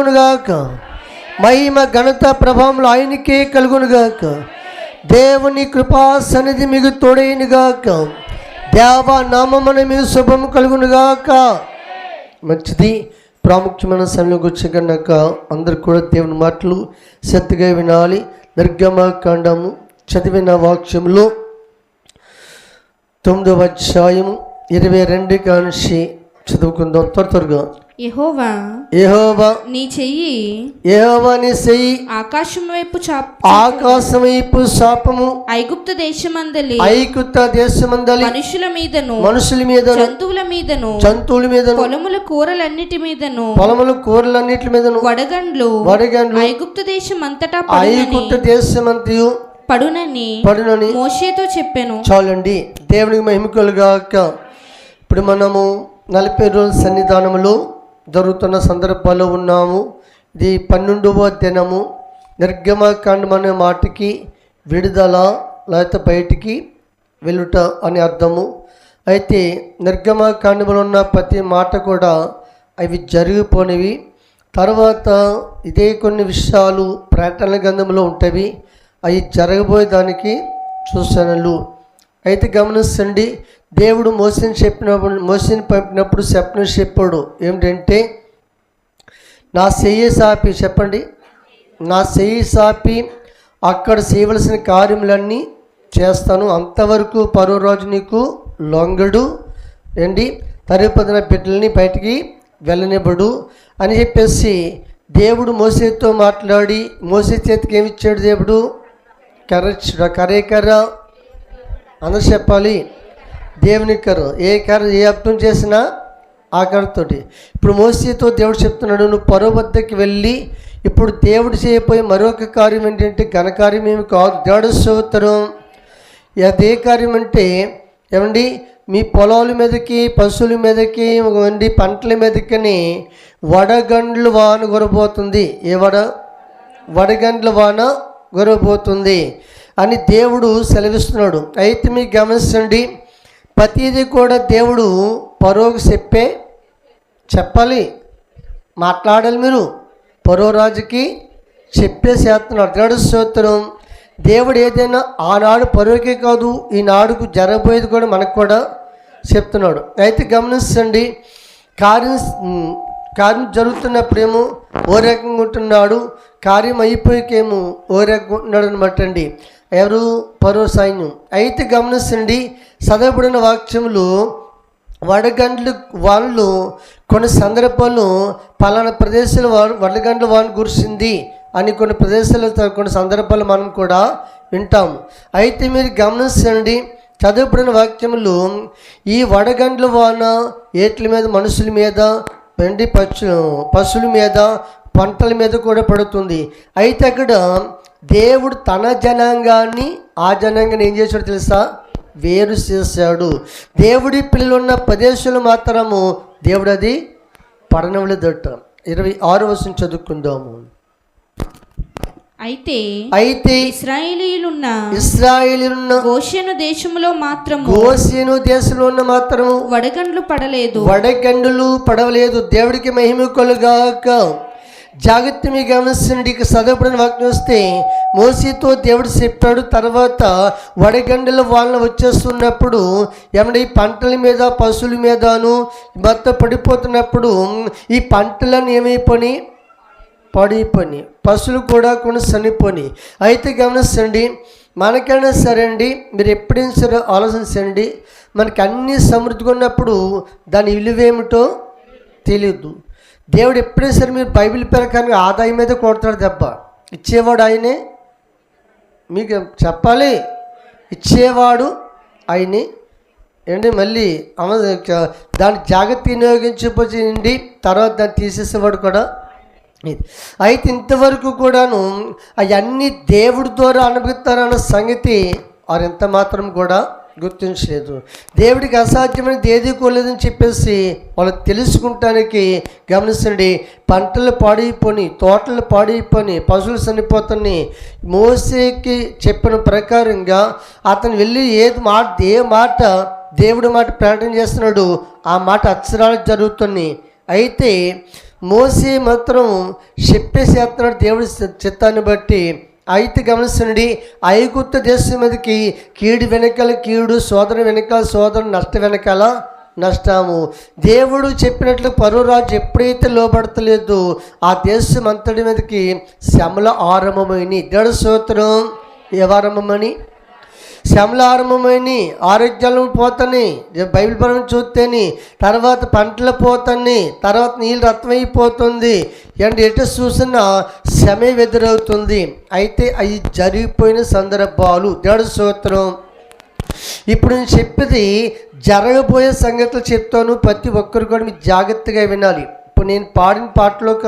కలుగునుగాక. మహిమ ఘనత ప్రభావములు ఆయనకే కలుగునుగాక. దేవుని కృపా సన్నిధి మీకు తోడైనగాక. దేవ నామమున మీకు శుభము కలుగునుగాక. మంచిది. ప్రాముఖ్యమైన సమయంలోకి వచ్చే కనుక అందరు కూడా దేవుని మాటలు శ్రద్ధగా వినాలి. నిర్గమకాండము చదివిన వాక్యంలో 9వ అధ్యాయం 22 కానించి చదువుకుందాం త్వరగా. యెహోవా నీ చెయ్యి ఆకాశం వైపు చాపము ఐగుప్తు దేశమందలి మనుషుల మీదను జంతువుల మీదను పొలముల కూరలన్నిటి మీదను వడగండ్లు ఐగుప్తు దేశమంతటా పడునని మోషేతో చెప్పాను. చాలండి. దేవునికి మహిమ కలుగాక. ఇప్పుడు మనము 40 రోజుల సన్నిధానములో జరుగుతున్న సందర్భాల్లో ఉన్నాము. ఇది 12వ దినము. నిర్గమకాండం అనే మాటకి విడుదల లేకపోతే బయటికి వెళ్ళుట అని అర్థము. అయితే నిర్గమకాండంలో ఉన్న ప్రతి మాట కూడా అవి జరిగిపోయినవి. తర్వాత ఇదే కొన్ని విషయాలు ప్రకటన గ్రంథంలో ఉంటాయి. అవి జరగబోయేదానికి సూచనలు. అయితే గమనించండి, దేవుడు మోసేని పంపినప్పుడు చెప్పాడు ఏమిటంటే, నా చెయ్యి సాపి చెప్పండి, నా చెయ్యి సాపి అక్కడ చేయవలసిన కార్యములన్నీ చేస్తాను, అంతవరకు పరోరాజు నీకు లొంగడు ఏంటి, తరిపదిన బిడ్డల్ని బయటికి వెళ్ళనివ్వడు అని చెప్పేసి దేవుడు మోసేతో మాట్లాడి, మోసే చేతికి ఏమిచ్చాడు దేవుడు? కర్ర అందరూ చెప్పాలి. దేవుని కర్ర. ఏ కర్ర ఏ అర్థం చేసినా ఆ కర్రతోటి. ఇప్పుడు మోసేతో దేవుడు చెప్తున్నాడు, నువ్వు పరో వద్దకి వెళ్ళి, ఇప్పుడు దేవుడు చేయబోయే మరొక కార్యం ఏంటంటే ఘనకార్యం ఏమి కాదు, దేవుడు స్తోత్రం. అదే కార్యం అంటే ఏమండి, మీ పొలాల మీదకి పశువుల మీదకి వండి పంటల మీదకి వడగండ్లు వాన కురబోతుంది. వడగండ్ల వాన కురబోతుంది అని దేవుడు సెలవిస్తున్నాడు. అయితే మీకు గమనించండి, ప్రతిదీ కూడా దేవుడు పరోకు చెప్పాలి, మాట్లాడాలి. మీరు పరో రాజుకి చెప్పేసేస్తున్నాడు. దేవుడు స్తోత్రం. దేవుడు ఏదైనా ఆనాడు పరోకే కాదు, ఈనాడుకు జరగబోయేది కూడా మనకు కూడా చెప్తున్నాడు. అయితే గమనించండి, కార్యం జరుగుతున్నప్పుడేమో ఓ రకంగా ఉంటున్నాడు, కార్యం అయిపోయాకేమో ఓ రకంగా ఉంటున్నాడు అనమాట అండి. ఎవరు? పరో సైన్యం. అయితే గమనించండి, చదవబడిన వాక్యములు వడగండ్లు వాళ్ళు కొన్ని సందర్భాల్లో పలానా ప్రదేశాలు వడగండ్ల వాన కురిసింది అని కొన్ని ప్రదేశాలు కొన్ని సందర్భాలు మనం కూడా వింటాము. అయితే మీరు గమనించండి, చదవబడిన వాక్యములు ఈ వడగండ్ల వాన ఏట్ల మీద, మనుషుల మీద, వెండి పశువుల మీద, పంటల మీద కూడా పడుతుంది. అయితే అక్కడ దేవుడు తన జనాంగాన్ని ఆ జనాంగాన్ని ఏం చేశాడు తెలుసా? వేరు చేశాడు. దేవుడి పిల్లలు ఉన్న ప్రదేశాలు మాత్రము దేవుడు అది పడనవలేదట. 26వ వచనం చదువుకుందాము. అయితే ఇశ్రాయేలీయులున్న గోషెను దేశంలో మాత్రము వడగండ్లు పడవలేదు. దేవుడికి మహిమ కలుగాక. జాగ్రత్త మీ గమనించండి. ఇక చదవబడిన వాక్యం వస్తే మోసేతో దేవుడు చెప్పాడు, తర్వాత వడగండ్ల వాన వచ్చేస్తున్నప్పుడు ఏమంటే ఈ పంటల మీద పశువుల మీదను మొత్తం పడిపోతున్నప్పుడు ఈ పంటలను పడిపోయి పశువులు కూడా కొన్ని చనిపోయి. అయితే గమనించండి, మనకైనా సరే అండి, మీరు ఎప్పుడైనా సరే ఆలోచించండి, మనకి అన్ని సమృద్ధిగా ఉన్నప్పుడు దాని విలువేమిటో తెలియదు. దేవుడు ఎప్పుడైనా సరే మీరు బైబిల్ ప్రకారంగా ఆదాయం మీద కొడతాడు దెబ్బ. ఇచ్చేవాడు ఆయనే, మీకు చెప్పాలి, ఇచ్చేవాడు ఆయనే ఏంటి. మళ్ళీ దాన్ని జాగ్రత్త వినియోగించబోయింది, తర్వాత దాన్ని తీసేసేవాడు కూడా. అయితే ఇంతవరకు కూడాను అవన్నీ దేవుడి ద్వారా అనుభవిస్తారన్న సంగతి వారు ఎంత మాత్రం కూడా గుర్తించలేదు. దేవుడికి అసాధ్యమైనది ఏది కోలేదని చెప్పేసి వాళ్ళు తెలుసుకుంటానికి గమనించండి, పంటలు పాడైపోయి, తోటలు పాడైపోయి, పశువులు చనిపోతున్నాయి. మోసేకి చెప్పిన ప్రకారంగా అతను వెళ్ళి ఏ మాట దేవుడి మాట ప్రకటన చేస్తున్నాడు, ఆ మాట అక్షరాలు జరుగుతున్నాయి. అయితే మోసే మాత్రం చెప్పేసేస్తున్నాడు దేవుడి చిత్తాన్ని బట్టి. అయితే గమనించండి, ఐగుప్తు దేశం మీదకి కీడు వెనకాల కీడు, శోధన వెనకాల శోధన, నష్టం వెనకాల నష్టము. దేవుడు చెప్పినట్లు పరురాజు ఎప్పుడైతే లోబడతలేదు ఆ దేశం అంతటి మీదకి శ్రమల ఆరంభమైనవి. దేవుడి స్తోత్రం. ఏవారంభమని? శ్రమల ఆరంభమైనవి. ఆరోగ్యాలు పోతాయి బైబిల్ పరం చూస్తేని, తర్వాత పంటలు పోతాయి, తర్వాత నీళ్ళు రక్తమైపోతుంది. అండ్ ఎటు చూసినా శ్రమే ఎదురవుతుంది. అయితే అవి జరిగిపోయిన సందర్భాలు. దేవుడి స్తోత్రం. ఇప్పుడు నేను చెప్పేది జరగబోయే సంగతులు చెప్తాను. ప్రతి ఒక్కరు కూడా మీరు జాగ్రత్తగా వినాలి. ఇప్పుడు నేను పాడిన పాటలో ఒక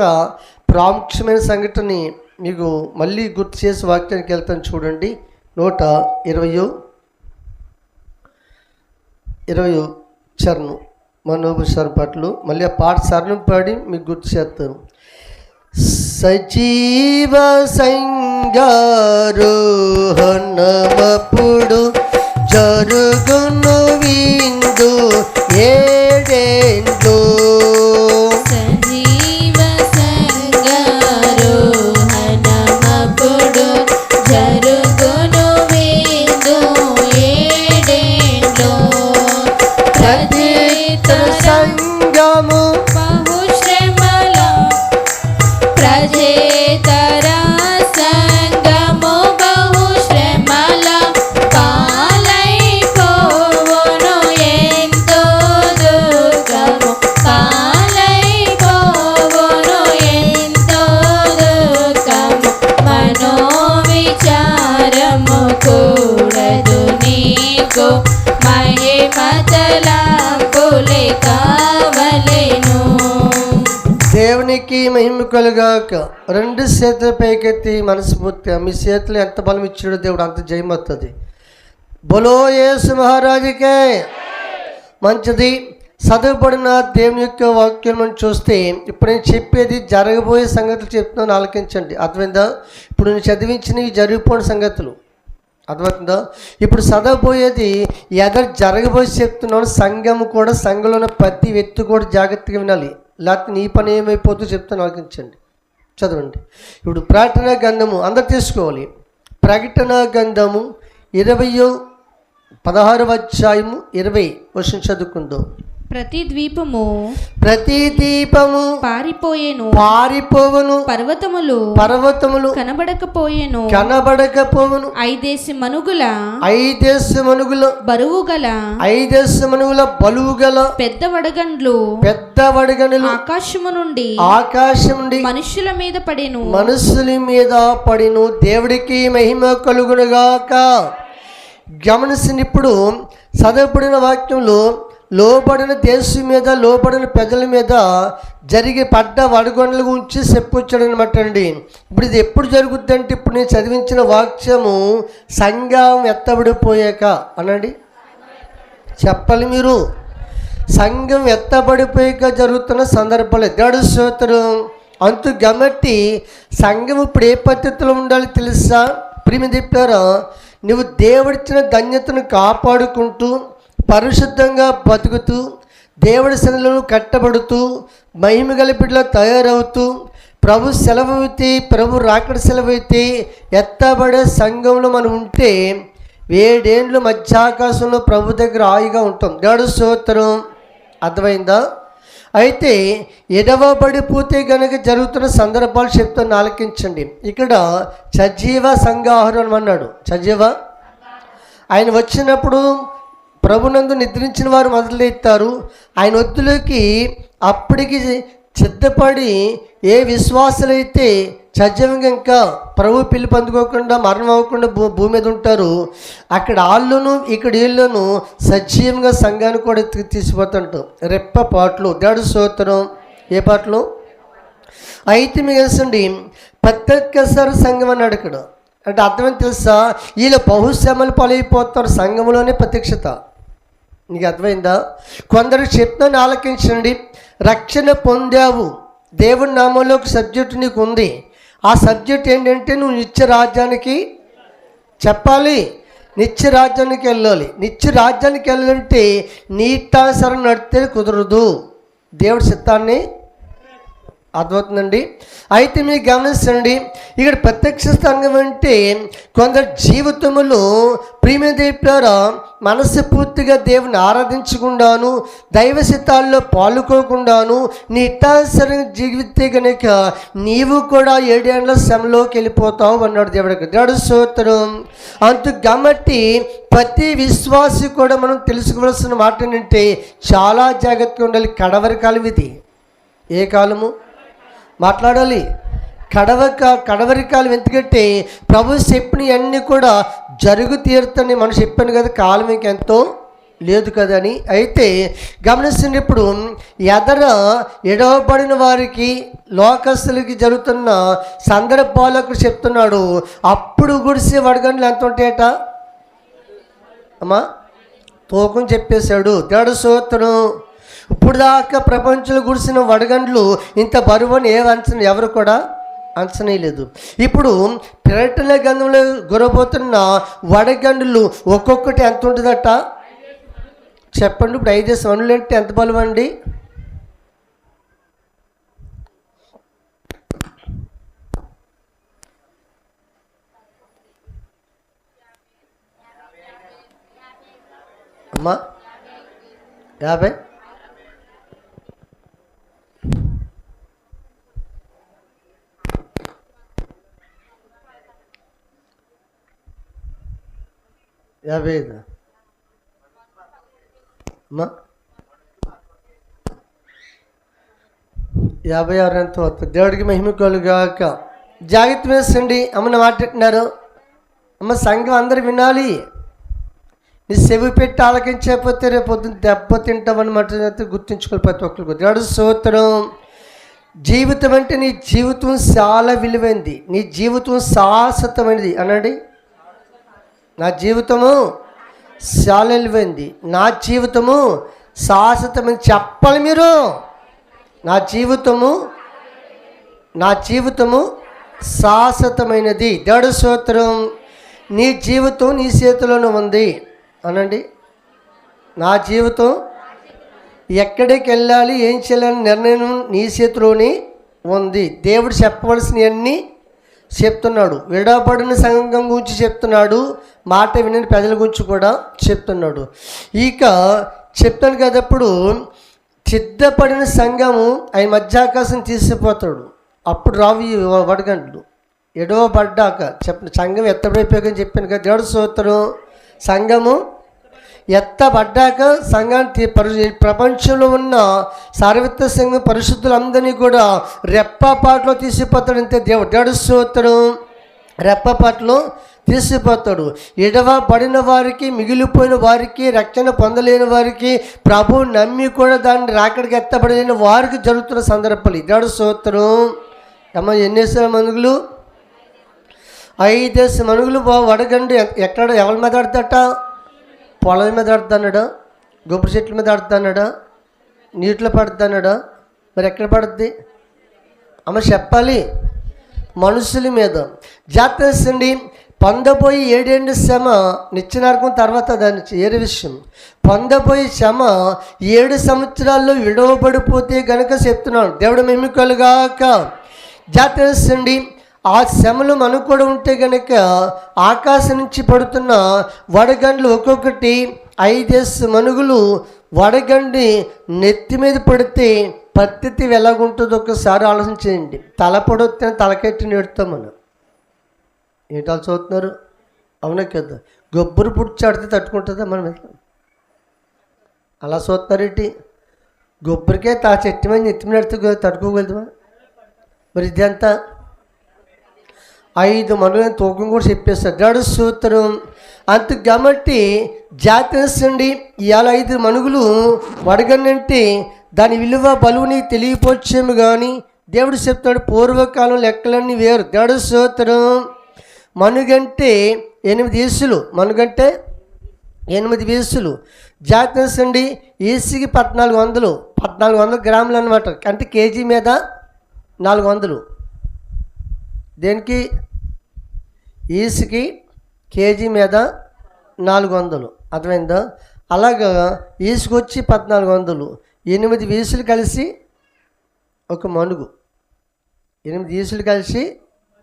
ప్రాముఖ్యమైన సంఘటనని మీకు మళ్ళీ గుర్తు చేసి వాక్యానికి వెళ్తాను. చూడండి, 120 చరణం మనోబు సార్ పాటలు. మళ్ళీ ఆ పాట సరణం పాడి మీకు గుర్తు చేస్తాను. సజీవ సంగారోహణమప్పుడు జరుగును విందు ఏడేందు. సజీవ సంగారోహణమప్పుడు జరుగును విందు ఏడేండ్లు. ప్రతిత సంగము బహుశ్రమల ప్రజేతర సంగము బహుశ్రమల పాలైపోవును ఎంతో దుఃఖము. పాలైపోవును ఎంతో దుఃఖము. మనోవిచారము కూడదు నీకు మహిమతలంపులే కావలెను. దేవునికి మహిమ కలుగాక. రెండు చేతుల పైకెత్తి మనస్ఫూర్తిగా మీ చేతులు ఎంత బలం ఇచ్చాడో దేవుడు అంత జయం వస్తుంది. బోలో యేసు మహారాజుకే. మంచిది. చదువుబడిన దేవుని యొక్క వాక్యం మనం చూస్తే ఇప్పుడు నేను చెప్పేది జరగబోయే సంగతులు చెప్తున్నాను, ఆలకించండి. అర్థమైందా? ఇప్పుడు నేను చదివించినవి జరిగిపోయిన సంగతులు. అర్థమవుతుందా? ఇప్పుడు చదవబోయేది ఎదరు జరగబోయే చెప్తున్నాను. సంఘము కూడా, సంఘంలో ఉన్న ప్రతి వ్యక్తి కూడా జాగ్రత్తగా వినాలి, లేకపోతే నీ పని ఏమైపోతుందో చెప్తాను, ఆలకించండి. చదవండి. ఇప్పుడు ప్రకటన గ్రంథము అందరు తీసుకోవాలి. ప్రకటన గ్రంథము 16వ అధ్యాయము 20 వర్షం చదువుకుందాం. ప్రతి ద్వీపము పారిపోయేను, పర్వతములు కనబడకపోవును. ఐదేసి మనుగుల బరువు గల పెద్ద వడగండ్లు ఆకాశము నుండి మనుషుల మీద పడెను. దేవుడికి మహిమ కలుగునుగాక. గమనించిన ఇప్పుడు చదవబడిన వాక్యంలో లోబడిన దేశం మీద, లోబడిన ప్రజల మీద జరిగే పడ్డ వడగొండల గురించి చెప్పుకొచ్చాడు అనమాట అండి. ఇప్పుడు ఇది ఎప్పుడు జరుగుద్ది అంటే, ఇప్పుడు నేను చదివించిన వాక్యము సంఘం ఎత్తబడిపోయాక అనండి. చెప్పాలి మీరు. సంఘం ఎత్తబడిపోయాక జరుగుతున్న సందర్భాలు. దేవుడి స్తోత్రం. అంతు గమట్టి సంఘం ఇప్పుడు ఏ పద్ధతిలో ఉండాలి తెలుసా? ప్రియమైన చెప్పారా, నువ్వు దేవుడిచ్చిన ధన్యతను కాపాడుకుంటూ, పరిశుద్ధంగా బతుకుతూ, దేవుడి సన్నిధిలో కట్టబడుతూ, మహిమ గల బిడ్డలా తయారవుతూ, ప్రభు సెలవైతే, ప్రభు రాకడ సెలవైతే ఎత్తబడే సంఘంలో మనం ఉంటే 7 ఏండ్లు మధ్యాకాశంలో ప్రభు దగ్గర హాయిగా ఉంటాం. దేవుడి స్తోత్రం. అర్థమైందా? అయితే ఎడవబడిపోతే కనుక జరుగుతున్న సందర్భాలు చెప్తాను, ఆలకించండి. ఇక్కడ సజీవ సంగాహారం అన్నాడు. సజీవ ఆయన వచ్చినప్పుడు ప్రభునందు నిద్రించిన వారు మొదలెత్తారు. ఆయన వద్దులోకి అప్పటికి సిద్ధపడి ఏ విశ్వాసులైతే సజీవంగా ఇంకా ప్రభు పిలుపు అందుకోకుండా మరణం అవ్వకుండా భూమి మీద ఉంటారు, అక్కడ వాళ్ళను ఇక్కడ వీళ్ళను సజీవంగా సంఘాన్ని కూడా తీసుకుపోతుంటాం. రెప్ప పాటలు. దేవుడి స్తోత్రం. ఏ పాటలు? అయితే మీకు తెలుసండి, ప్రత్యేకసారి సంఘం అన్నాడు ఇక్కడ. అంటే అర్థమని తెలుసా? వీళ్ళు బహుశ్రమలు పాలైపోతారు సంఘంలోనే ప్రత్యక్షత. నీకు అర్థమైందా? కొందరు చెప్తాను, ఆలకించండి. రక్షణ పొందావు, దేవుడి నామంలో ఒక సబ్జెక్టు నీకు ఉంది. ఆ సబ్జెక్ట్ ఏంటంటే నువ్వు నిత్య రాజ్యానికి చెప్పాలి, నిత్య రాజ్యానికి వెళ్ళాలి. నిత్య రాజ్యానికి వెళ్ళాలంటే నీటానుసారం నడితే కుదరదు. దేవుడి చిత్తాన్ని అర్థమవుతుందండి. అయితే మీరు గమనించండి, ఇక్కడ ప్రత్యక్ష సంఘం అంటే కొందరు జీవితములో ప్రియమైన దేవులారా మనసు పూర్తిగా దేవుని ఆరాధించకుండాను, దైవ సితాల్లో పాల్గొకుండాను నీ ఇష్టానుసారంగా జీవితే కనుక నీవు కూడా 7 ఏళ్ల శ్రమలోకి వెళ్ళిపోతావు అన్నాడు దేవుడు స్తోత్రం. అందుకు కాబట్టి ప్రతి విశ్వాసి కూడా మనం తెలుసుకోవాల్సిన మాట ఏంటంటే చాలా జాగ్రత్తగా ఉండాలి. కడవరి కాలం ఇది. ఏ కాలము మాట్లాడాలి? కడవరి కాలం. ఎందుకంటే ప్రభు చెప్పినవన్నీ కూడా జరుగు తీరుతాని మనం చెప్పాను కదా, కాలం ఇంకెంతో లేదు కదని. అయితే గమనించండి, ఇప్పుడు ఎడవబడిన వారికి లోకస్తులకి జరుగుతున్న సందర్భాలకు చెప్తున్నాడు. అప్పుడు గుడిసే వడగండ్లు ఎంత ఉంటాయట అమ్మా? తూకం చెప్పేశాడు. దేవుడు స్తోత్రం. ఇప్పుడు దాకా ప్రపంచంలో గుడిసిన వడగండ్లు ఇంత బరువుని ఎవరు కూడా అంచనా లేదు. ఇప్పుడు ప్రకటన గ్రంథంలో గురబోతున్న వడగండ్లు ఒక్కొక్కటి ఎంత ఉంటుందట చెప్పండి. ఇప్పుడు 5 మనులు అంటే ఎంత బలం అండి? అమ్మా 50 55 అమ్మా 56 ఎంత వస్తుంది? దేవుడికి మహిమ కలుగాక. జాగ్రత్త వేసండి. అమ్మని మాట్లాడుతున్నారు. అమ్మ సంఘం అందరు వినాలి. నీ చెవి పెట్టి ఆలకించకపోతే రేపు పొద్దున్న దెబ్బ తింటామని మాట గుర్తుంచుకోవాలి ప్రతి ఒక్కరికి. దేవుడు స్తోత్రం. జీవితం అంటే నీ జీవితం చాలా విలువైంది. నీ జీవితం శాశ్వతమైనది అనండి. నా జీవితము చాలా విలువైంది. నా జీవితము శాశ్వతమైనది చెప్పాలి మీరు. నా జీవితము శాశ్వతమైనది. దేవుడు స్తోత్రం. నీ జీవితం నీ చేతిలోనే ఉంది అనండి. నా జీవితం ఎక్కడికి వెళ్ళాలి, ఏం చేయాలని నిర్ణయం నీ చేతిలోనే ఉంది. దేవుడు చెప్పవలసినవన్నీ చెప్తున్నాడు. విడబడిన సంఘం గురించి చెప్తున్నాడు. మాట వినని ప్రజల గురించి కూడా చెప్తున్నాడు. ఇక చెప్తాను కదా, ఇప్పుడు సిద్ధపడిన సంఘము ఆయన మధ్యాకాశం తీసుకుపోతాడు. అప్పుడు రావు వడగండ్లు. ఎడవబడ్డాక సంఘం ఎత్తబడిపోయాకని చెప్పాను కదా. దేవుడు స్తోత్రం. సంఘము ఎత్తబడ్డాక సంఘాన్ని ప్రపంచంలో ఉన్న సార్వత్రిక సంఘం పరిశుద్ధులందరినీ కూడా రెప్పపాట్లో తీసుకుపోతాడు. అంతే దేవుడు స్తోత్రం. రెప్పపాట్లో తీసుకుపోతాడు. ఎడవబడిన వారికి, మిగిలిపోయిన వారికి, రక్షణ పొందలేని వారికి, ప్రభు నమ్మి కూడా దాన్ని రాకడికి ఎత్తబడలేని వారికి జరుగుతున్న సందర్భాలు. దేవుడు స్తోత్రం. అమ్మ ఎన్నేసారి మనుగులు? 5 మనుగులు వడగండి. ఎక్కడ ఎవరి మీద ఆడుతాట? పొలం మీద ఆడుతున్నాడా? గొప్ప చెట్ల మీద ఆడుతున్నాడా? నీటిలో పడుతున్నాడా? మరి ఎక్కడ పడుద్ది అమ్మ చెప్పాలి? మనుషుల మీద. జాగ్రత్త. పొందబోయి 7 ఏళ్ళ శ్రమ నిత్యనరకం తర్వాత దాని వేరే విషయం. పొందబోయి శ్రమ 7 సంవత్సరాల్లో విడవబడిపోతే గనక చెప్తున్నాను. దేవుడు మేము కలుగాక. జాగ్రత్త. ఆ శ్రమలు మనకు కూడా ఉంటే కనుక ఆకాశం నుంచి పడుతున్న వడగండ్లు ఒక్కొక్కటి 5 మనుగులు వడగండి నెత్తి మీద పడితే పద్ధతి ఎలాగుంటుందో ఒకసారి ఆలోచించండి. తల పొడొత్తిన తలకెట్టి నెడతాం మనం. ఏంటాలు చూస్తున్నారు? అవునా కదా? గొబ్బరు పుడిచాడితే తట్టుకుంటుందా మన మీద? అలా చూస్తున్నారేంటి? గొబ్బరికే చెట్టు మీద నెత్తి మీద నెడితే తట్టుకోగలుగుతామా? మరి ఇదంతా 5 మనుగుల తూకం కూడా చెప్పేస్తారు. దేవుడు స్తోత్రం. అంత కాబట్టి జాగ్రత్త. ఇవాళ 5 మనుగులు వడగండంటే దాని విలువ బలువు నీకు తెలియపోవచ్చేమో కానీ దేవుడు చెప్తాడు పూర్వకాలం లెక్కలన్నీ వేరు. దేవుడు స్తోత్రం. మనుగంటే 8 ఈసులు. మనుగంటే 8 వీసులు. జాగ్రత్త. ఈసుకి 1400 గ్రాములు అనమాట. అంటే కేజీ మీద 400. దేనికి? ఈసుకి కేజీ మీద 400. అర్థమైందా? అలాగా ఈసుకొచ్చి 1400. 8 వీసులు కలిసి ఒక మనుగు. 8 ఈసులు కలిసి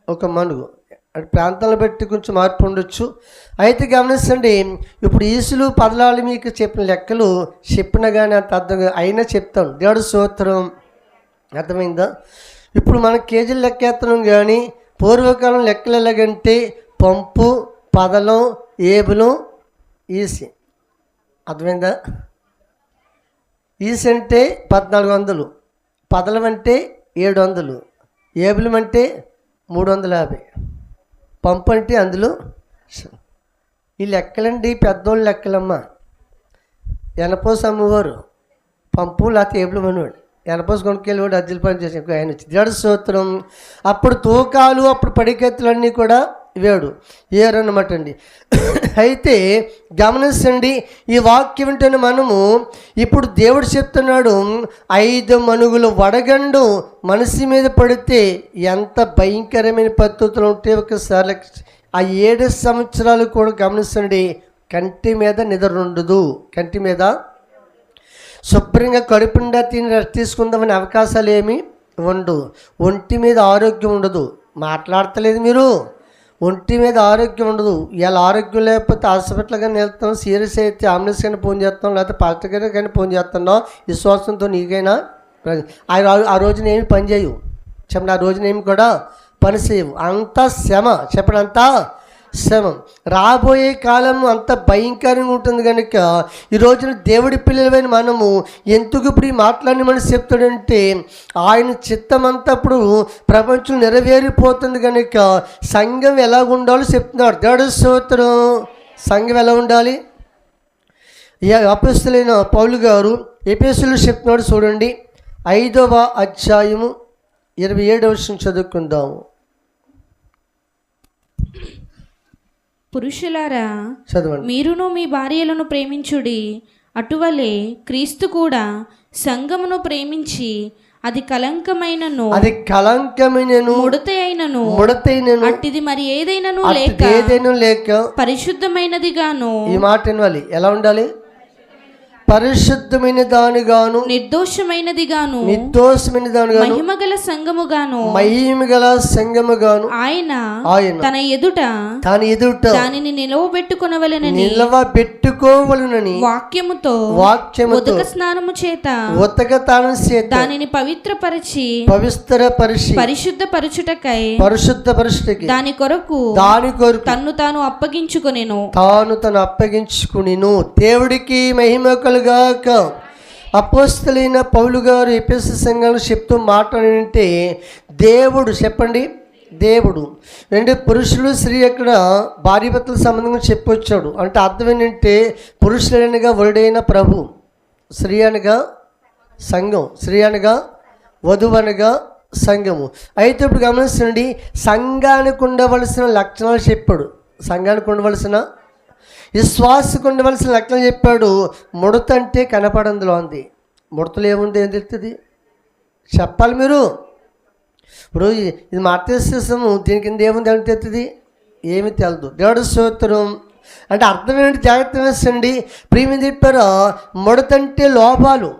ఒక మనుగు. అంటే ప్రాంతాలను బట్టి కొంచెం మార్పు ఉండొచ్చు. అయితే గమనించండి, ఇప్పుడు ఈసులు పదలాలు మీకు చెప్పిన లెక్కలు చెప్పినా కానీ అంత అర్థం అయినా చెప్తాను. దేవుడు స్తోత్రం. అర్థమైందా? ఇప్పుడు మనం కేజీలు లెక్కేస్తున్నాం కానీ పూర్వకాలం లెక్కలు ఎలాగంటే పంపు, పదలం, ఏబులం, ఈసి. అర్థమైందా? ఈసి అంటే 1400, పదలం అంటే 700, ఏబులం అంటే 350, పంపు అంటే అందులో. ఈ లెక్కలండి పెద్దోళ్ళు లెక్కలమ్మా. ఎనపోసు అమ్మవారు పంపు లేకపోతే ఏబులం అనేవాడు. ఎనపోసు కొనుక్కెళ్ళేవాడు, అజ్జల పని చేసి ఆయన వచ్చి దేవుడి స్తోత్రం. అప్పుడు తూకాలు, అప్పుడు పడికెత్తులన్నీ కూడా వేడు ఏరన్నమాట అండి. అయితే గమనించండి, ఈ వాక్యం వింటేనే మనము ఇప్పుడు దేవుడు చెప్తున్నాడు, 5 మనుగులు వడగండు మనిషి మీద పడితే ఎంత భయంకరమైన పద్ధతులు ఉంటే ఒకసారి ఆ 7 సంవత్సరాలు కూడా గమనించండి. కంటి మీద నిద్ర ఉండదు, కంటి మీద శుభ్రంగా కడుపుండా తిని రెస్ట్ తీసుకుందామనే అవకాశాలు ఏమి ఉండవు. ఒంటి మీద ఆరోగ్యం ఉండదు. మాట్లాడతలేదు మీరు, ఒంటి మీద ఆరోగ్యం ఉండదు. ఇలా ఆరోగ్యం లేకపోతే హాస్పిటల్ కానీ వెళ్తాం, సీరియస్ అయితే అంబులెన్స్ కానీ ఫోన్ చేస్తాం, లేకపోతే పాస్టర్ గారి కానీ ఫోన్ చేస్తున్నాం. విశ్వాసంతో నీకైనా ఆ రోజున ఏమి పని చేయవు. చెప్పండి, ఆ రోజున ఏమి కూడా పని చేయవు. అంత శ్రమ. చెప్పండి, అంతా శ్రమ. రాబోయే కాలం అంత భయంకరంగా ఉంటుంది కనుక ఈ రోజున దేవుడి పిల్లలమైన మనము ఎందుకు ఇప్పుడు ఈ మాట్లాడిన మనిషి చెప్తాడంటే, ఆయన చిత్తం అంతా ఇప్పుడు ప్రపంచం నెరవేరిపోతుంది కనుక సంఘం ఎలా ఉండాలో చెప్తున్నాడు. దేవుడి స్తోత్రం. సంఘం ఎలా ఉండాలి? అపోస్తలుడైన పౌలు గారు ఎఫెసీయులకు చెప్తున్నాడు. చూడండి, 5వ అధ్యాయము 27వ వచనం చదువుకుందాము. పురుషులారా, చదవండి. మీరును మీ భార్యలను ప్రేమించుడి, అటువలే క్రీస్తు కూడా సంఘమును ప్రేమించి అది కలంకమైనను ముడతైనను అట్టిది మరి ఏదైనను లేక పరిశుద్ధమైనదిగాను. ఈ మాట వినాలి. ఎలా ఉండాలి? పరిశుద్ధమైన దానిగాను, నిర్దోషమైనదిగాను, మహిమగల సంఘముగాను ఆయన తన ఎదుట దానిని నిలవబెట్టుకొనవలెనని వాక్యముతో ఉదక స్నానము చేత దానిని పవిత్రపరిచి పరిశుద్ధపరచుటకై దాని కొరకు తన్ను తాను అప్పగించుకొనెను. దేవుడికి మహిమ గాక. అపోస్తలుడైన పౌలు గారు ఎఫెసు సంఘాలు చెప్తూ మాట్లాడంటే, దేవుడు చెప్పండి, దేవుడు అంటే పురుషులు స్త్రీ అక్కడ భార్యాభర్తల సంబంధంగా చెప్పొచ్చాడు. అంటే అర్థం ఏంటంటే, పురుషులనగా వరుడైన ప్రభు, స్త్రీ అనగా సంఘం, స్త్రీ అనగా వధువు అనగా సంఘము. అయితే ఇప్పుడు గమనించండి, సంఘానికి ఉండవలసిన లక్షణాలు చెప్పాడు. సంఘానికి ఉండవలసిన, విశ్వాసకు ఉండవలసిన లెక్కలు చెప్పాడు. ముడత అంటే కనపడందులో ఉంది. ముడతలు ఏముంది, ఏం తెలుస్తుంది? చెప్పాలి మీరు. ఇప్పుడు ఇది మార్చేసేసాము, దీని కింద ఏముంది అని తెలుస్తుంది? ఏమి తెలదు. దేవుడి స్తోత్రం. అంటే అర్థం ఏంటి? జాగ్రత్త వేసండి. ప్రియమి చెప్పారు, ముడతంటే లోపాలు,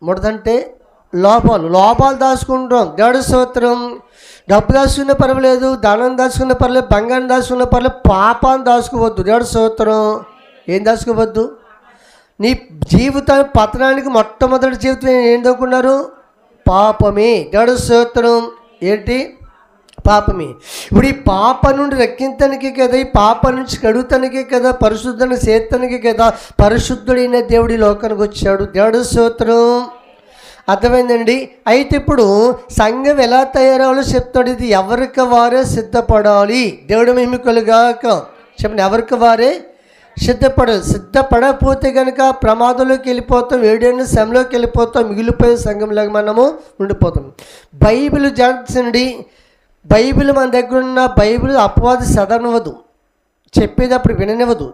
ముడతంటే లోపాలు దాచుకుంటాం. దేవుడి స్తోత్రం. డబ్బు దాచుకున్న పర్వాలేదు, ధనం దాచుకున్న పర్లేదు, బంగారం దాచుకున్న పర్లేదు, పాపాన్ని దాచుకోవద్దు. దేవుడి స్తోత్రం. ఏం దాచుకోవద్దు? నీ జీవితాన్ని పతనానికి మొట్టమొదటి జీవితం ఏం దొరుకున్నారు? పాపమే. దేవుడి స్తోత్రం. ఏంటి? పాపమే. ఇప్పుడు ఈ పాప నుండి రక్షించడానికే కదా, ఈ పాప నుంచి కడుగుతానికే కదా, పరిశుద్ధాన్ని చేస్తానికే కదా పరిశుద్ధుడైన దేవుడి లోకానికి వచ్చాడు. దేవుడి స్తోత్రం. అర్థమైందండి. అయితే ఇప్పుడు సంఘం ఎలా తయారవ్వాలో చెప్తాడు. ఇది ఎవరికి వారే సిద్ధపడాలి. దేవుడు మహిమకులుగాక. చెప్పండి, ఎవరికి వారే సిద్ధపడాలి. సిద్ధపడకపోతే కనుక ప్రమాదంలోకి వెళ్ళిపోతాం, వేడైన శ్రమలోకి వెళ్ళిపోతాం, మిగిలిపోయే సంఘంలాగా మనము ఉండిపోతాం. బైబిల్ జాగ్రత్తండి. బైబిల్ మన దగ్గర ఉన్న బైబిల్ అపవాది చదవనివ్వదు, చెప్పేటప్పుడు విననివ్వదు.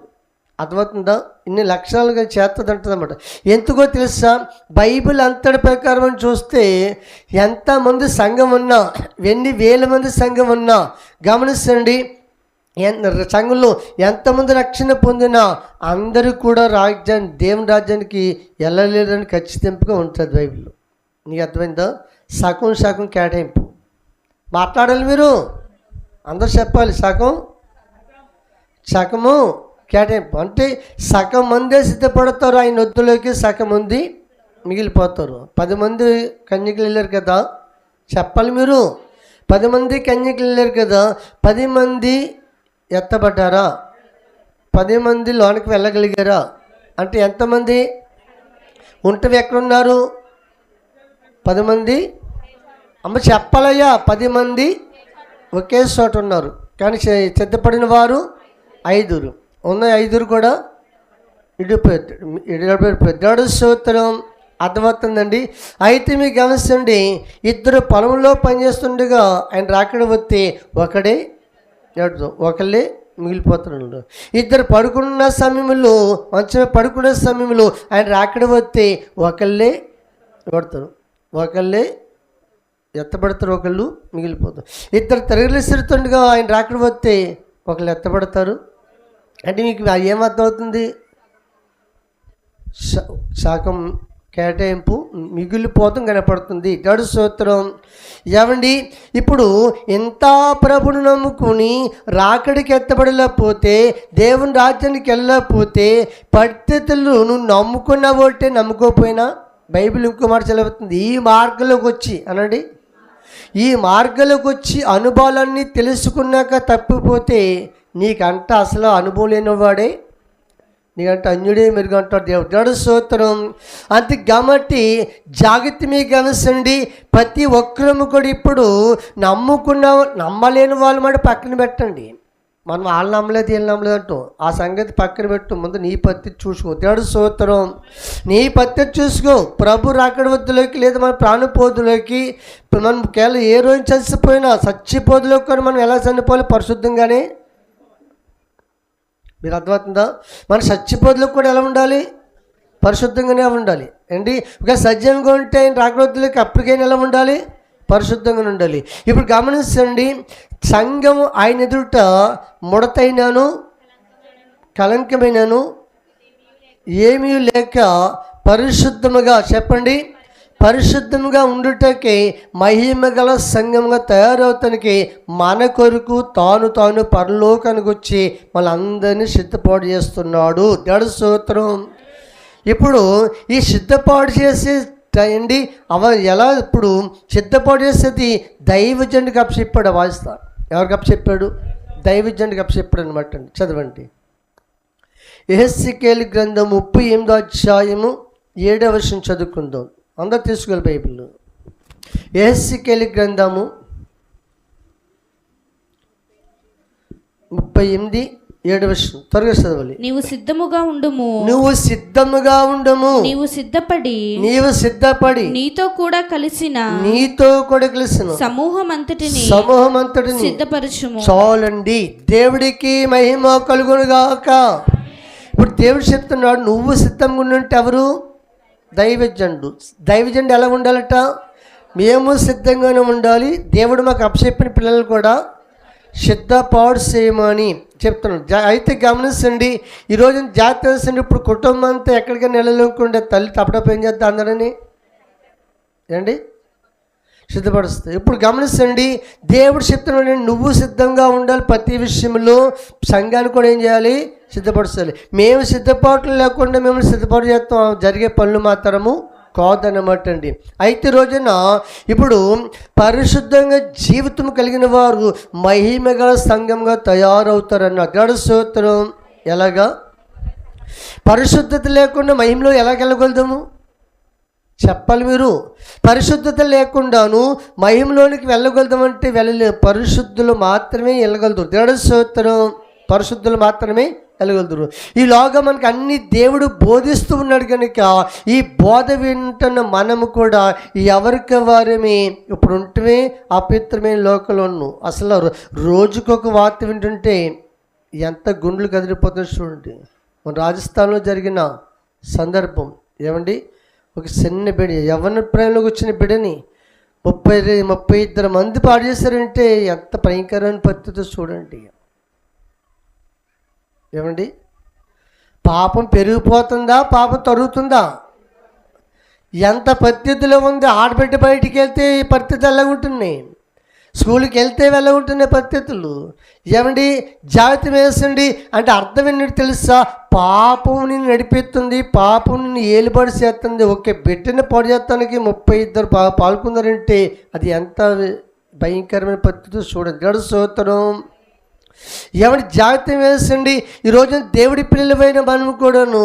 అర్థమవుతుందా? ఇన్ని లక్షణాలుగా చేస్తుంది అంటుందన్నమాట. ఎందుకో తెలుసా? బైబిల్ అంతటి ప్రకారం చూస్తే ఎంతమంది సంఘం ఉన్నా, ఎన్ని వేల మంది సంఘం ఉన్నా, గమనించండి, సంఘంలో ఎంతమంది రక్షణ పొందినా అందరూ కూడా దేవుని రాజ్యానికి వెళ్ళలేరని ఖచ్చితంగా ఉంటుంది బైబిల్లో. నీకు అర్థమైందా? సగం కేటాయింపు. మాట్లాడాలి మీరు, అందరూ చెప్పాలి. సగము కేటాయింపు అంటే సగం మందే సిద్ధపడతారు ఆయన వద్దులోకి, సగం మంది మిగిలిపోతారు. 10 మంది కన్యకలు వెళ్ళారు కదా, చెప్పాలి మీరు. 10 మంది కన్యకలు వెళ్ళారు కదా, 10 మంది ఎత్తబడ్డారా? 10 మంది లోనికి వెళ్ళగలిగారా? అంటే ఎంతమంది ఉంటవి ఎక్కడున్నారు? 10 మంది. అమ్మ చెప్పాలయ్యా, 10 మంది ఒకే చోట ఉన్నారు, కానీ సిద్ధపడిన వారు 5 ఉన్నాయి. 5 కూడా ఇడిపోయారు. సూత్రం అర్థమవుతుందండి. అయితే మీకు గమనించండి, 2 పొలంలో పనిచేస్తుండగా ఆయన రాకడ వస్తే ఒకళ్ళే మిగిలిపోతున్నాడు. 2 పడుకున్న సమయంలో, మంచం పడుకున్న సమయంలో ఆయన రాకడ వస్తే ఒకళ్ళే పడతారు, ఒకళ్ళే ఎత్తబడతారు, ఒకళ్ళు మిగిలిపోతారు. 2 తిరగలిస్తుండగా ఆయన రాకడ వస్తే ఒకళ్ళు ఎత్తబడతారు. అంటే మీకు ఏమర్థం అవుతుంది? శాఖం కేటాయింపు మిగిలిపోతం కనపడుతుంది. గడు సూత్రం. ఏమండి, ఇప్పుడు ఇంత ప్రభుని నమ్ముకుని రాకడికి ఎత్తబడలేకపోతే, దేవుని రాజ్యానికి వెళ్ళకపోతే, పరిస్థితులు నువ్వు నమ్ముకున్న ఒకటే నమ్ముకోకపోయినా, బైబిల్ ఇంకో మాట చదువుతుంది, ఈ మార్గంలోకి వచ్చి అనండి, ఈ మార్గంలోకి వచ్చి అనుభవాలన్నీ తెలుసుకున్నాక తప్పిపోతే నీకంట అసలు అనుభవం లేనివాడే, నీకంటే అన్యుడే మెరుగు అంటాడు దేవుడు. స్తోత్రం. అంతే కాబట్టి జాగ్రత్త మీకు గమనించండి, ప్రతి ఒక్కరము కూడా ఇప్పుడు నమ్మలేని వాళ్ళు మాట పక్కన పెట్టండి. మనం వాళ్ళు నమ్మలేదు వీళ్ళు నమ్మలేదు అంటాం, ఆ సంగతి పక్కన పెట్టు, ముందు నీ పత్తి చూసుకో. దేవుడు స్తోత్రం. నీ పత్తి చూసుకో. ప్రభు రాకడ వద్దులోకి లేదా మన ప్రాణపోదులోకి మనం కేవలం ఏ రోజు చచ్చిపోదులోకి కూడా మనం ఎలా చనిపోవాలి? పరిశుద్ధంగానే. మీరు అర్థమవుతుందా? మన చచ్చిపోదులో కూడా ఎలా ఉండాలి? పరిశుద్ధంగానే ఉండాలి అండి. ఒక సజీవంగా ఉంటే ఆయన రాకడొద్దులకి అప్పటికైనా ఎలా ఉండాలి? పరిశుద్ధంగా ఉండాలి. ఇప్పుడు గమనించండి, సంఘం ఆయన ఎదుట ముడతైనాను కలంకమైనాను ఏమీ లేక పరిశుద్ధముగా, చెప్పండి, పరిశుద్ధంగా ఉండుటకి మహిమ గల సంఘంగా తయారవుతానికి మన కొరకు తాను పరలోకానికి వచ్చి మనందరినీ సిద్ధపాటు చేస్తున్నాడు. దేవుని స్తోత్రం. ఇప్పుడు ఈ సిద్ధపాటు చేసే అండి ఎలా ఇప్పుడు సిద్ధపాటు చేసేది దైవజనుడికి అప్పచెప్పాడు. వాయిస్తారు ఎవరికి అప్పచెప్పాడు? దైవజనుడికి అప్పచెప్పాడు అనమాట అండి. చదవండి. యెహెజ్కేలు గ్రంథం 38వ అధ్యాయము 7వ వచనం చదువుకుందాం. అందరు తీసుకెళ్ళి బైబిల్. యెహెజ్కేలు గ్రంథము 38:7 వచనం త్వరగా చదవాలి. నీవు సిద్ధముగా ఉండుము, నీవు సిద్ధపడి నీతో కూడా కలిసిన సమూహం అంతటిని సిద్ధపరచుము. చాలండి. దేవుడికి మహిమ కలుగును గాక. ఇప్పుడు దేవుడు చెప్తున్నాడు, నువ్వు సిద్ధంగా ఉండుంటే ఎవరు? దైవజనుడు ఎలా ఉండాలట? మేము సిద్ధంగానే ఉండాలి. దేవుడు మాకు అప్పచెప్పిన పిల్లలు కూడా సిద్ధపాటు చేయమని చెప్తున్నాడు. అయితే గమనించండి, ఈరోజు జాగ్రత్త వేసండి. ఇప్పుడు కుటుంబం అంతా ఎక్కడికైనా నెలలోకుండే తల్లి తప్పటప్పుడు ఏం చేద్దాం? అందరని ఏంటి సిద్ధపరుస్తుంది. ఇప్పుడు గమనించండి, దేవుడు చెప్తున్నాడు, నువ్వు సిద్ధంగా ఉండాలి. ప్రతి విషయంలో సంఘాన్ని కూడా ఏం చేయాలి? సిద్ధపరుస్తుంది. మేము సిద్ధపాట్లు లేకుండా మేము సిద్ధపాటు చేస్తాం, జరిగే పనులు మాత్రము కాదన్నమాట అండి. అయితే రోజున ఇప్పుడు పరిశుద్ధంగా జీవితం కలిగిన వారు మహిమగల సంఘంగా తయారవుతారన్న. దేవుని స్తోత్రం. ఎలాగా? పరిశుద్ధత లేకుండా మహిమలో ఎలా వెళ్ళగలుగుతాము? చెప్పాలి మీరు. పరిశుద్ధత లేకుండాను మహిమలోనికి వెళ్ళగలుగుతామంటే వెళ్ళలేము. పరిశుద్ధులు మాత్రమే వెళ్ళగలుగుతారు. దేవుని స్తోత్రం. పరిశుద్ధులు మాత్రమే వెళ్ళగలుగుతారు. ఈలోగా మనకు అన్ని దేవుడు బోధిస్తూ ఉన్నాడు కనుక ఈ బోధ వింటున్న మనము కూడా ఎవరికి వారమే ఇప్పుడు ఉంటే అపవిత్రమైన లోకంలో ఉన్నాం. అసలు రోజుకొక వార్త వింటుంటే ఎంత గుండెలు కదిలిపోతుంది చూడండి. మన రాజస్థాన్లో జరిగిన సందర్భం ఏమండి, ఒక చిన్న బిడ్డ యవ్వన ప్రాయంలోకి వచ్చిన బిడ్డని 32 మంది పాడు చేశారంటే ఎంత భయంకరమైన పరిస్థితి చూడండి. ఏమండి, పాపం పెరిగిపోతుందా? పాపం తరుగుతుందా? ఎంత పరిస్థితిలో ఉంది. ఆడబిడ్డ బయటికి వెళ్తే ఈ పరిస్థితి ఎలా ఉంటుంది? స్కూల్కి వెళ్తే వెళ్ళగొంటున్న పద్ధతులు. ఏమండి జాగ్రత్త వేసండి అంటే అర్థం ఏంటంటే తెలుసా, పాపం నిన్ను నడిపిస్తుంది, పాపం నిన్ను ఏలుబడి చేస్తుంది. ఒకే బిడ్డని పాడు చేస్తానికి 32 పాల్గొన్నారంటే అది ఎంత భయంకరమైన పద్ధతి చూడండి. గడు సోతరం ఎవరి జాగ్రత్త వేసండి. ఈరోజు దేవుడి పిల్లలమైన మనం కూడాను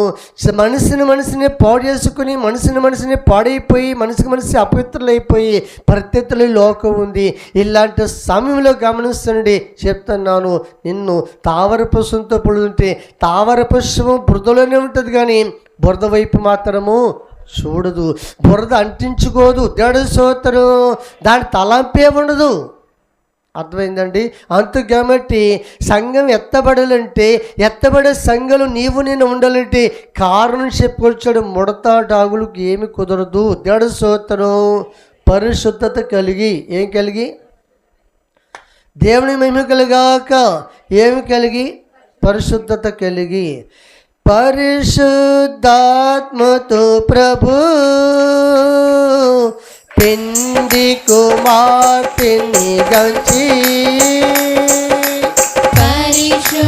మనిషిని పాడు చేసుకుని మనిషిని పాడైపోయి మనిషి అపవిత్రులు అయిపోయి పరిస్థితులు లోకం ఉంది. ఇలాంటి సమయంలో గమనిస్తుండి చెప్తున్నాను, నిన్ను తావర పుష్పంతో పొడుతుంటే తావర పుష్పము బురదలోనే ఉంటుంది కానీ బురద వైపు మాత్రము చూడదు, బురద అంటించుకోదు. దేవుడి స్తోత్రం. దాని తలంపే ఉండదు. అర్థమైందండి. కాబట్టి సంఘం ఎత్తబడాలంటే ఎత్తబడే సంఘంలో నీవు నేను ఉండాలంటే కారణం చెప్పుకొచ్చాడు. ముడత డాగులకు ఏమి కుదరదు. దేవుడి స్తోత్రం. పరిశుద్ధత కలిగి ఏం కలిగి దేవుని మహిమ కలిగాక ఏమి కలిగి పరిశుద్ధత కలిగి పరిశుద్ధాత్మతో ప్రభు పెండి కుమార్తెని గంచి పరిశుద్ధాత్మతో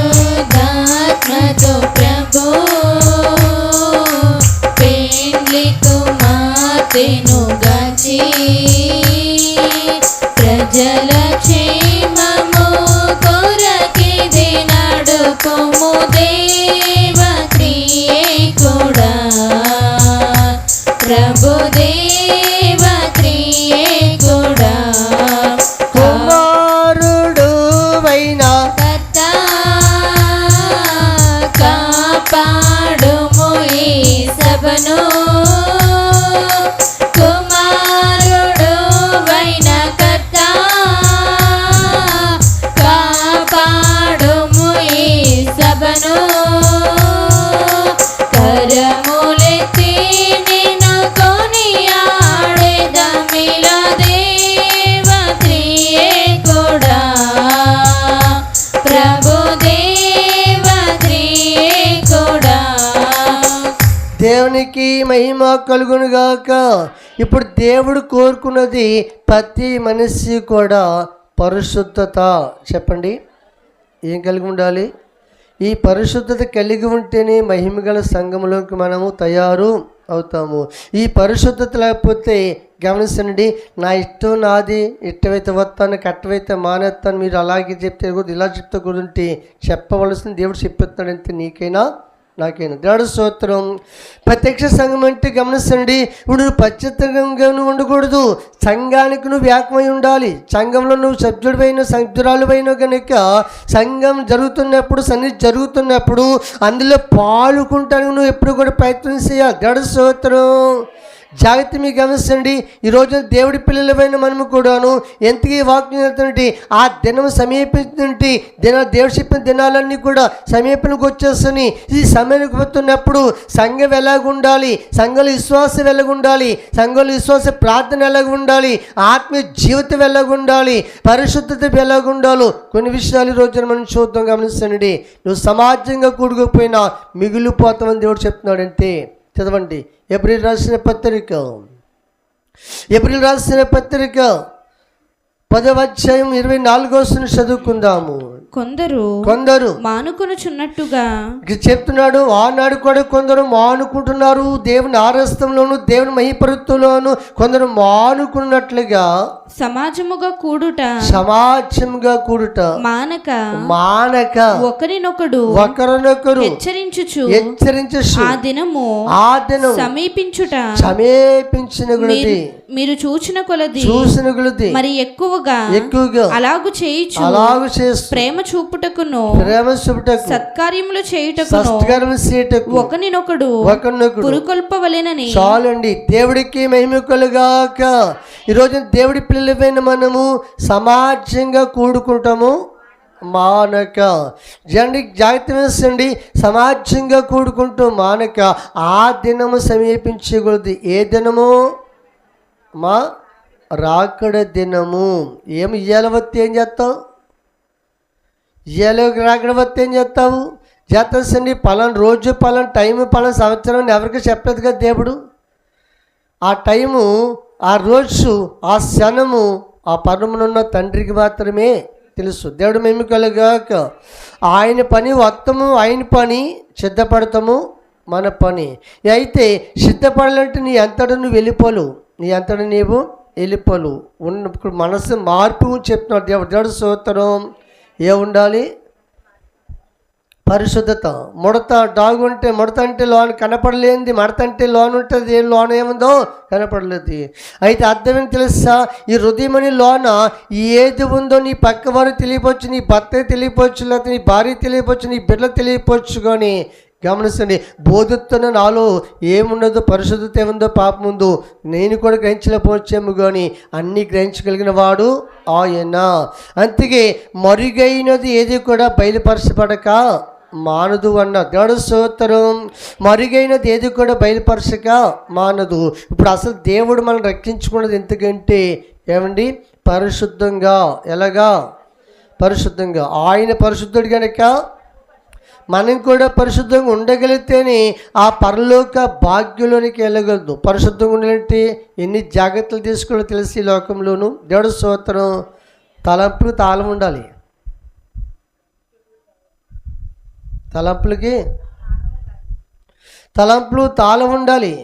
ప్రభు పెండ్లి కుమార్తెను గంచి ప్రజల క్షేమము కొరకిది నడుపుము దేవ త్రియేకుడా ప్రభు దేవ త్రియేకుడా కుమారుడు వైనా కర్త కాపాడుము ఈ సభను కుమారుడు వైన కర్త కాపాడుము ఈ సభను కరములెత్తి నిన్ను కొనియాడెదమిల దేవ త్రియేకుడా ప్రభు దేవ త్రియేకుడా. దేవునికి మహిమ కలుగునుగాక. ఇప్పుడు దేవుడు కోరుకున్నది ప్రతి మనిషి కూడా పరిశుద్ధత. చెప్పండి ఏం కలిగి ఉండాలి? ఈ పరిశుద్ధత కలిగి ఉంటేనే మహిమగల సంఘంలోకి మనము తయారు అవుతాము. ఈ పరిశుద్ధత లేకపోతే గమనించండి, నా ఇష్టం నాది, ఇట్టవైతే వస్తాను కట్టవైతే మానేస్తాను, మీరు అలాగే చెప్తే కూడా ఇలా చెప్తే కూడా చెప్పవలసింది దేవుడు చెప్పేస్తాడు. అంతే నీకైనా నాకైనా. దేవుడి స్తోత్రం. ప్రత్యక్ష సంఘం అంటే గమనించండి, ఇప్పుడు నువ్వు పశ్చాత్తంగా నువ్వు ఉండకూడదు, సంఘానికి నువ్వు ఏకమై ఉండాలి. సంఘంలో నువ్వు సభ్యురాలు అయినా కనుక సంఘం జరుగుతున్నప్పుడు సన్నిధి జరుగుతున్నప్పుడు అందులో పాల్గొనడానికి నువ్వు ఎప్పుడు కూడా ప్రయత్నం చేయాలి. దేవుడి స్తోత్రం. జాగ్రత్త మీకు గమనించండి, ఈరోజు దేవుడి పిల్లలమైన మనము కూడాను ఎంతకీ వాక్యం చేస్తుంటే ఆ దినం సమీపించి దేవుడు చెప్పిన దినాలన్నీ కూడా సమీపనకు వచ్చేస్తాయి. ఈ సమయానికి వస్తున్నప్పుడు సంఘం ఎలాగ ఉండాలి, సంఘంలో విశ్వాసం ఎలాగ ఉండాలి, సంఘంలో విశ్వాస ప్రార్థన ఎలాగ ఉండాలి, ఆత్మీయ జీవితం ఎలాగ ఉండాలి, పరిశుద్ధత ఎలాగ ఉండాలో కొన్ని విషయాలు ఈ రోజున మనం చూద్దాం. గమనించండి, నువ్వు సమాజంగా కూడుకుపోయినా మిగిలిపోతామని దేవుడు చెప్తున్నాడు. అంతే. చదవండి ఏప్రిల్ రాసిన పత్రిక 10వ అధ్యాయం 24 చదువుకుందాము. కొందరు మానుకొనుచున్నట్టుగా చెప్తున్నాడు. ఆనాడు కూడా కొందరు మానుకుంటున్నారు, దేవుని ఆరస్తంలోను దేవుని మహిపరుత్తులోను కొందరు మానుకున్నట్లుగా సమాజముగా కూడుట మానక ఒకరినొకరు హెచ్చరించుచు ఆ దినము సమీపించిన మీరు చూచిన కొలది మరి ఎక్కువగా అలాగు చేయుచు ప్రేమ చూపుటకును సత్కార్యములు చేయుటకును ఒకరినొకడు పురుకొల్పవలెనని. చాలండి. దేవుడికి మహిమ కలుగాక. ఈరోజు దేవుడి పిల్లలైన మనము సమాజంగా కూడుకుంటాము మానక. జాగ్రత్త వేసండి, సమాజంగా కూడుకుంటూ మానక ఆ దినము సమీపించకూడదు. ఏ దినము? మా రాకడ దినము. ఏమి ఇయ్యాల వత్తి ఏం చేస్తావు? ఇయ్యాల రాకడ వత్తి ఏం చేస్తావు? చేస్తాండి. పలానా రోజు పలానా టైము పలానా సంవత్సరం ఎవరికి చెప్పలేదు కదా దేవుడు. ఆ టైము, ఆ రోజు, ఆ క్షణము ఆ పరమునున్న తండ్రికి మాత్రమే తెలుసు. దేవుడు మేము కలుగాక ఆయన పని వత్తము, ఆయన పని సిద్ధపడతాము మన పని. అయితే సిద్ధపడాలంటే నీ అంతటా నువ్వు వెళ్ళిపోలేవు, నీ అంతటా నీవు వెళ్ళిపోలేవు. ఇప్పుడు మనసు మార్పు చెప్తున్నాడు దేవుడు. స్తోత్రం. ఏ ఉండాలి? పరిశుద్ధత. ముడత డాగు ఉంటే, ముడత అంటే లోన్ కనపడలేనిది, మడత అంటే లోన్ ఉంటుంది, లోన్ ఏముందో కనపడలేదు. అయితే అర్థమేం తెలుసా? ఈ హృదయం అని లోన ఏది ఉందో నీ పక్కవారు తెలియపచ్చు, నీ భర్త తెలియపచ్చు, లేకపోతే నీ భార్య తెలియపచ్చు, నీ బిడ్డలు తెలియపచ్చు. కానీ గమనించండి, బోధిస్తున్న నాలో ఏమున్నదో, పరిశుద్ధత ఏముందో, పాపం ఉందో నేను కూడా గ్రహించలేకపోవచ్చేమో, కానీ అన్నీ గ్రహించగలిగిన వాడు ఆయన. అందుకే మరుగైనది ఏది కూడా బయలుపరచబడక మానదు అన్న దేవుడు. స్తోత్రం. మరుగైనది ఏది కూడా బయలుపరచక మానదు. ఇప్పుడు అసలు దేవుడు మనం రక్షించుకున్నది ఎందుకంటే ఏమండి? పరిశుద్ధంగా. ఎలాగా? పరిశుద్ధంగా. ఆయన పరిశుద్ధుడు కనుక మనం కూడా పరిశుద్ధంగా ఉండగలిగితేనే ఆ పరలోక భాగ్యంలోనికి వెళ్ళగలదు. పరిశుద్ధంగా ఉండాలంటే ఎన్ని జాగ్రత్తలు తీసుకోవాలో తెలిసి ఈ లోకంలోనూ. దేవుడు స్తోత్రం. తలంపులు తాళం ఉండాలి. తలంపులు తాళం ఉండాలి.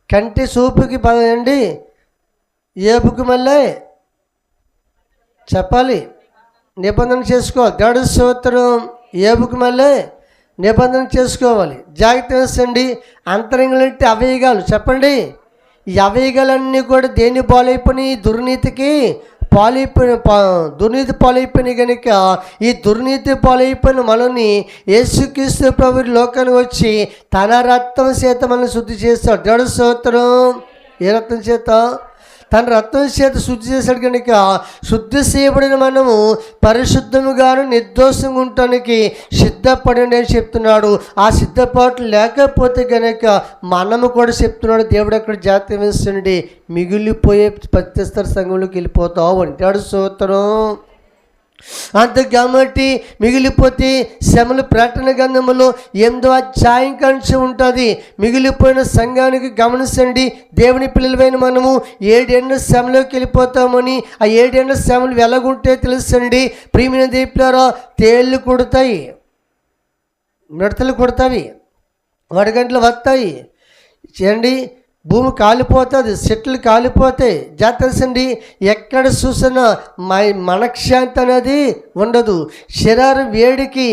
కంటి చూపుకి పదండి, ఏపుకి మళ్ళీ చెప్పాలి, నిబంధన చేసుకోవాలి. దేవుడు స్తోత్రం. ఏపుకి మళ్ళీ నిబంధన చేసుకోవాలి. జాగ్రత్త వేసండి. అంతరంగులంటే అవయగాలు. చెప్పండి, ఈ అవయగాలన్నీ కూడా దేని పాలైపోయినాయి? దుర్నీతికి దుర్నీతి పాలైపోయినాయి. కనుక ఈ దుర్నీతి పాలైపోయిన మనల్ని యేసుక్రీస్తు ప్రభువు లోకానికి వచ్చి తన రక్తం చేత మనల్ని శుద్ధి చేస్తాడు. దేవుడు స్తోత్రం. ఏ రక్తం చేత? తన రక్తం చేత శుద్ధి చేశాడు. కనుక శుద్ధి చేయబడిన మనము పరిశుద్ధముగాను నిర్దోషంగా ఉండటానికి సిద్ధపడండి అని చెప్తున్నాడు. ఆ సిద్ధపాటు లేకపోతే కనుక మనము కూడా చెప్తున్నాడు దేవుడు అక్కడ జాగ్రత్త వేస్తుండి మిగిలిపోయే ప్రత్యస్తర సంఘంలోకి వెళ్ళిపోతావు అంటాడు. స్తోత్రం. అంత కాబట్టి మిగిలిపోతే శ్రమల ప్రకటన గ్రంథములో 8వ అధ్యాయం కంచి ఉంటుంది. మిగిలిపోయిన సంఘానికి గమనించండి, దేవుని పిల్లలైన మనము 7 ఏళ్ళ శ్రమలోకి వెళ్ళిపోతామని. ఆ 7 ఏళ్ళ శ్రమలు ఎలాగుంటే తెలుసండి. ప్రియమైన దీపులారా, తేళ్ళు కొడతాయి, మిడతలు కొడతాయి, వడగంటలు వస్తాయి చేయండి, భూమి కాలిపోతుంది, చెట్లు కాలిపోతాయి. జాతరసండి. ఎక్కడ చూసినా మనశ్శాంతి అనేది ఉండదు. శరీరం వేడికి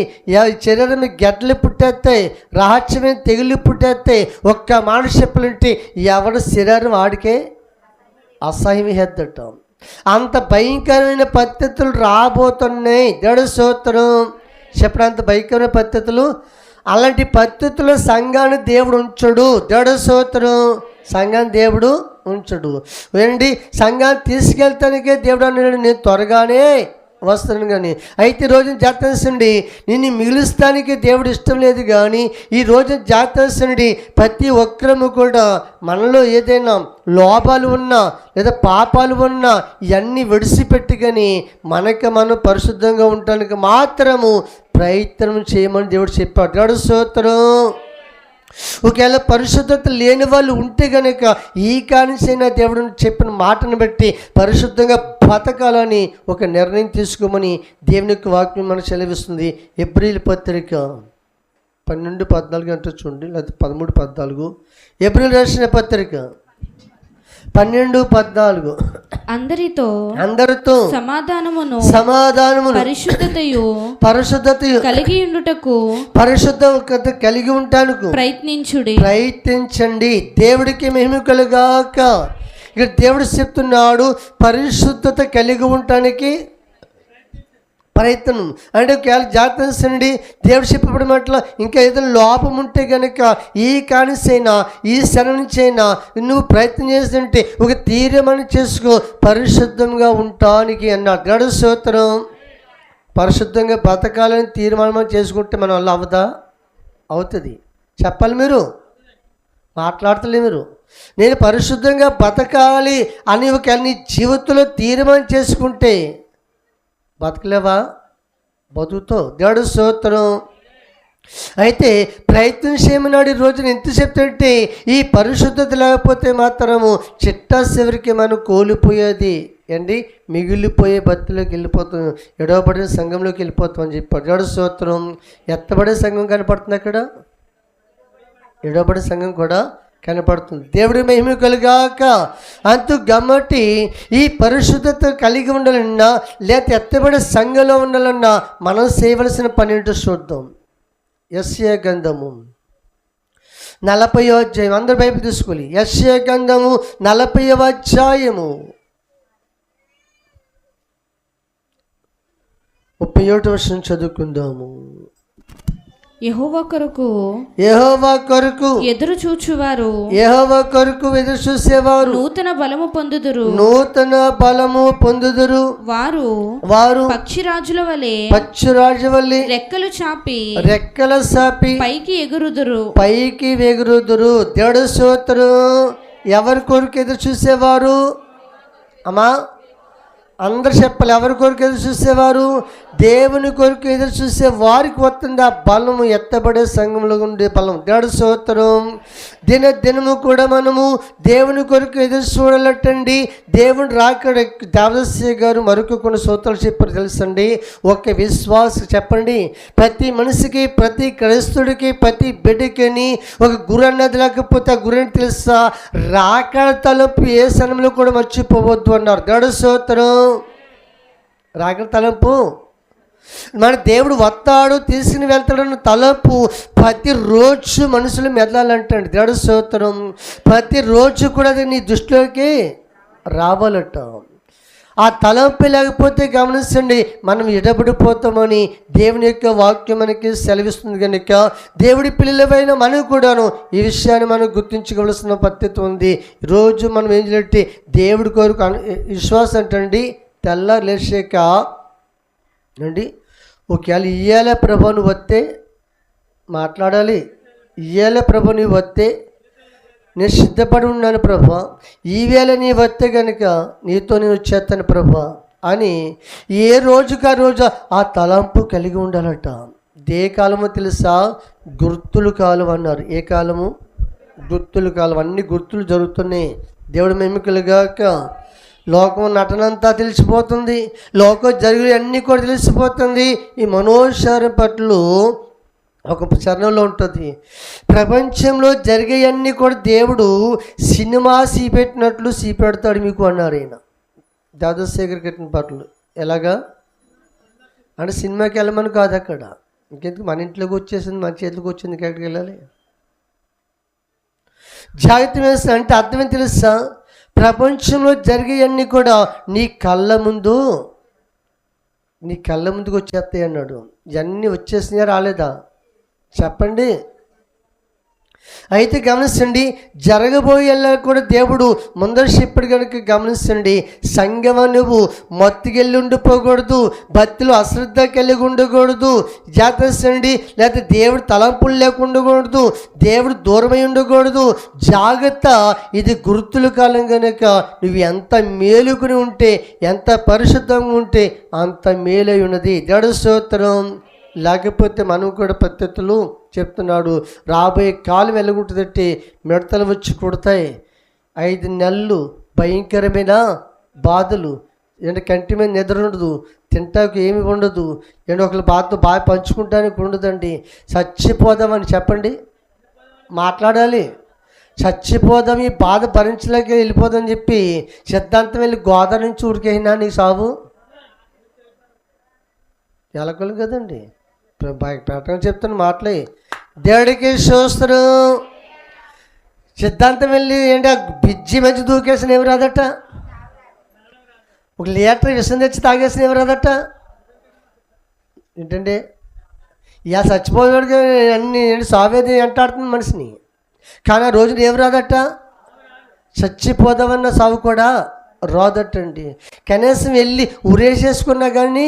శరీరం గడ్డలు పుట్టేస్తాయి, రహస్యమైన తెగులు పుట్టేస్తాయి. ఒక్క మాట చెప్పాలంటే ఎవరి శరీరం వాడికే అసహ్యం హెద్దట. అంత భయంకరమైన పద్ధతులు రాబోతున్నాయి. దేవుడు స్తోత్రం. చెప్పడం అంత భయంకరమైన పద్ధతులు. అలాంటి పద్ధతుల్లో సంఘాన్ని దేవుడు ఉంచడు. దేవుడు స్తోత్రం. సంఘాన్ని దేవుడు ఉంచడు. ఏంటి? సంఘాన్ని తీసుకెళ్తానికే దేవుడు అన్నాడు నేను త్వరగానే వస్తాను. కానీ అయితే రోజున జాతరసండి నిన్ను మిగులుస్తానికి దేవుడు ఇష్టం లేదు. కానీ ఈ రోజున జాతరసండి ప్రతి ఒక్కరము కూడా మనలో ఏదైనా లోపాలు ఉన్నా లేదా పాపాలు ఉన్నా ఇవన్నీ విడిచిపెట్టి కానీ మనం పరిశుద్ధంగా ఉండడానికి మాత్రము ప్రయత్నం చేయమని దేవుడు చెప్పాడు. దేవుడు స్తోత్రం. ఒకవేళ పరిశుద్ధత లేని వాళ్ళు ఉంటే కనుక ఈ కానిసైనా దేవుడు చెప్పిన మాటను బట్టి పరిశుద్ధంగా బతకాలని ఒక నిర్ణయం తీసుకోమని దేవుని యొక్క వాక్యం మనకు సెలవిస్తుంది. ఏప్రిల్ పత్రిక 12:14 అంటే చూడండి, లేదా 13:14. ఏప్రిల్ రాసిన పత్రిక 12:14. అందరితో సమాధానమును పరిశుద్ధతయు కలిగి ఉండుటకు పరిశుద్ధత కలిగి ఉంటానికి ప్రయత్నించండి. దేవుడికి మహిమ కలుగాక. ఇక్కడ దేవుడు చెప్తున్నాడు పరిశుద్ధత కలిగి ఉండటానికి ప్రయత్నం. అంటే జాగ్రత్త దేవుడు చెప్పబడిన మాటలో ఇంకా ఏదైనా లోపం ఉంటే కనుక ఈ కానిసైనా ఈ శరణం నుంచైనా నువ్వు ప్రయత్నం చేస్తుంటే ఒక తీర్మానం చేసుకో పరిశుద్ధంగా ఉండటానికి అన్నాడు. దేవుడు స్తోత్రం. పరిశుద్ధంగా బతకాలని తీర్మానం చేసుకుంటే మన వల్ల అవదా? అవుతుంది. చెప్పాలి. మీరు మాట్లాడతలే. మీరు నేను పరిశుద్ధంగా బతకాలి అని ఒక నీ జీవితంలో తీర్మానం చేసుకుంటే బతకలేవా? బతుకుతో. దేవుడు స్తోత్రం. అయితే ప్రయత్నం చేయమన్నాడు. ఈ రోజున ఎంత చెప్తుంటే ఈ పరిశుద్ధత లేకపోతే మాత్రము చిట్టా చివరికి మనం కోల్పోయేది ఏంటి మిగిలిపోయే భక్తిలోకి వెళ్ళిపోతాం, ఎడవబడిన సంఘంలోకి వెళ్ళిపోతాం అని చెప్పాడు. దేవుడి స్తోత్రం. ఎత్తబడే సంఘం కనపడుతుంది అక్కడ, ఎడవబడే సంఘం కూడా కనపడుతుంది. దేవుడి మహిమ కలుగాక. అంతు గమ్మటి ఈ పరిశుద్ధత కలిగి ఉండాలన్నా లేకపోతే ఎత్తబడే సంఘంలో ఉండాలన్నా మనం చేయవలసిన పని ఏంటో చూద్దాం. యెషయా గ్రంథము 40వ అధ్యాయం, అందరు బైబిల్ తీసుకోవాలి. యెషయా గ్రంథము 40వ అధ్యాయము 37వ వచనం చదువుకుందాము. యెహోవా కొరకు ఎదురు చూచువారు, యెహోవా కొరకు ఎదురు చూసేవారు నూతన బలము పొందుదురు. వారు పక్షిరాజుల వలె రెక్కలు చాపి పైకి ఎగురుదురు. దేవుడు స్తోత్రం. ఎవరి కొరకు ఎదురు చూసేవారు అమ్మా? అందరు చెప్పాలి. ఎవరి కొరకు ఎదురు చూసేవారు? దేవుని కొరకు ఎదురు చూసే వారికి వస్తుంది ఆ బలము, ఎత్తబడే సంఘంలో ఉండే బలం. దేవుడు స్తోత్రం. దినము కూడా మనము దేవుని కొరకు ఎదురు చూడాలటండి. దేవుని రాకడ దేవదాసి గారు మరొక కొన్ని సూత్రాలు చెప్పారు తెలుసండి. ఒక విశ్వాస చెప్పండి, ప్రతి మనిషికి, ప్రతి క్రైస్తుడికి, ప్రతి బిడ్డకిని ఒక గురి అన్నది లేకపోతే ఆ గురిని తెలుసా? రాకడ తలుపు ఏ సమయంలో కూడా మర్చిపోవద్దు అన్నారు. దేవుడు స్తోత్రం. రాకడ తలుపు మన దేవుడు వస్తాడు, తీసుకుని వెళ్తాడన్న తలపు ప్రతిరోజు మనుషులు మెదలాలంటండి. దేవుడు స్తోత్రం. ప్రతిరోజు కూడా అది నీ దృష్టిలోకి రావాలట. ఆ తలంపు లేకపోతే గమనించండి, మనం ఎడబడిపోతామని దేవుని యొక్క వాక్యం మనకి సెలవిస్తుంది. కనుక దేవుడి పిల్లలమైన మనం కూడాను ఈ విషయాన్ని మనం గుర్తించవలసిన పద్ధతి ఉంది. ఈరోజు మనం ఏం చేయాలంటే దేవుడి కొరకు విశ్వాసం అంటండి. తెల్లారు లేచాక అండి, ఒకవేళ ఇయ్యాల ప్రభు నువ్వు వస్తే మాట్లాడాలి. ఇయ్యాల ప్రభు నువ్వు వస్తే నేను సిద్ధపడి ఉన్నాను ప్రభా, ఈవేళ నీ వస్తే కనుక నీతో నేను వచ్చేస్తాను ప్రభా అని ఏ రోజుకా రోజు ఆ తలంపు కలిగి ఉండాలట. ఏ కాలమో తెలుసా? గుర్తులు కాలం అన్నారు. ఏ కాలము? గుర్తులు కాలం. అన్ని గుర్తులు జరుగుతున్నాయి. దేవుడు మెమ్మికలుగాక. లోకం నటనంతా తెలిసిపోతుంది, లోకం జరిగే అన్నీ కూడా తెలిసిపోతుంది. ఈ మనోశారం పట్ల ఒక చరణంలో ఉంటుంది. ప్రపంచంలో జరిగేవన్నీ కూడా దేవుడు సినిమా సీపెట్టినట్లు సీపెడతాడు మీకు అన్నారు ఆయన. దాదాశేఖర్ కట్టిన పాటలు ఎలాగా అంటే సినిమాకి వెళ్ళమని కాదు, అక్కడ ఇంకెందుకు మన ఇంట్లోకి వచ్చేసింది, మన చేతికి వచ్చింది, ఎక్కడికి వెళ్ళాలి? జాగ్రత్త వేస్తా అంటే అర్థమేం తెలుసా? ప్రపంచంలో జరిగేవన్నీ కూడా నీ కళ్ళ ముందుకు వచ్చేస్తాయి అన్నాడు. ఇవన్నీ వచ్చేసినాయా రాలేదా చెప్పండి. అయితే గమనించండి, జరగబోయేలా కూడా దేవుడు ముందర చెప్పాడు కనుక గమనించండి. సంగమ నువ్వు మత్తుకెళ్ళి ఉండిపోకూడదు, భక్తిలో అశ్రద్ధ కలిగి ఉండకూడదు, జాగ్రత్త. లేకపోతే దేవుడు తలంపులు లేకుండా ఉండకూడదు, దేవుడు దూరమై ఉండకూడదు. జాగ్రత్త. ఇది గుర్తుల కాలం కనుక నువ్వు ఎంత మేలుకుని ఉంటే, ఎంత పరిశుద్ధంగా ఉంటే అంత మేలై ఉన్నది. దేవుడి స్తోత్రం. లేకపోతే మనం కూడా పద్ధతులు చెప్తున్నాడు. రాబోయే కాలం వెళ్ళగుంటుందంటే మిడతలు వచ్చి కొడతాయి. 5 నెలలు భయంకరమైన బాధలు. ఏంటంటే కంటి మీద నిద్ర ఉండదు, తింటాకు ఏమి ఉండదు, ఏంటంటే ఒకరి బాధతో బాగా పంచుకుంటానికి ఉండదండి. చచ్చిపోదామని చెప్పండి, మాట్లాడాలి. చచ్చిపోదాం, ఈ బాధ భరించలేక వెళ్ళిపోదామని చెప్పి సిద్ధాంతం వెళ్ళి గోదావరి నుంచి ఉడికేసినా నీ సాగు ఎలకలు కదండి. ప్రకటన చెప్తున్న మాటలే. దేవుడికి స్తోత్రం. సిద్ధాంతం వెళ్ళి ఏంటి బిజ్జి మధ్య దూకేసిన ఎవరు రాదట, 1 లీటర్ విషం తెచ్చి తాగేసిన ఎవరు రాదట. ఏంటంటే ఇలా చచ్చిపోయాడుగా అన్ని సావేది ఎంటాడుతుంది మనిషిని. కానీ ఆ రోజున ఏమి రాదట, చచ్చిపోదామన్న సాగు కూడా రాదటండి. కనీసం వెళ్ళి ఉరేసేసుకున్నా కానీ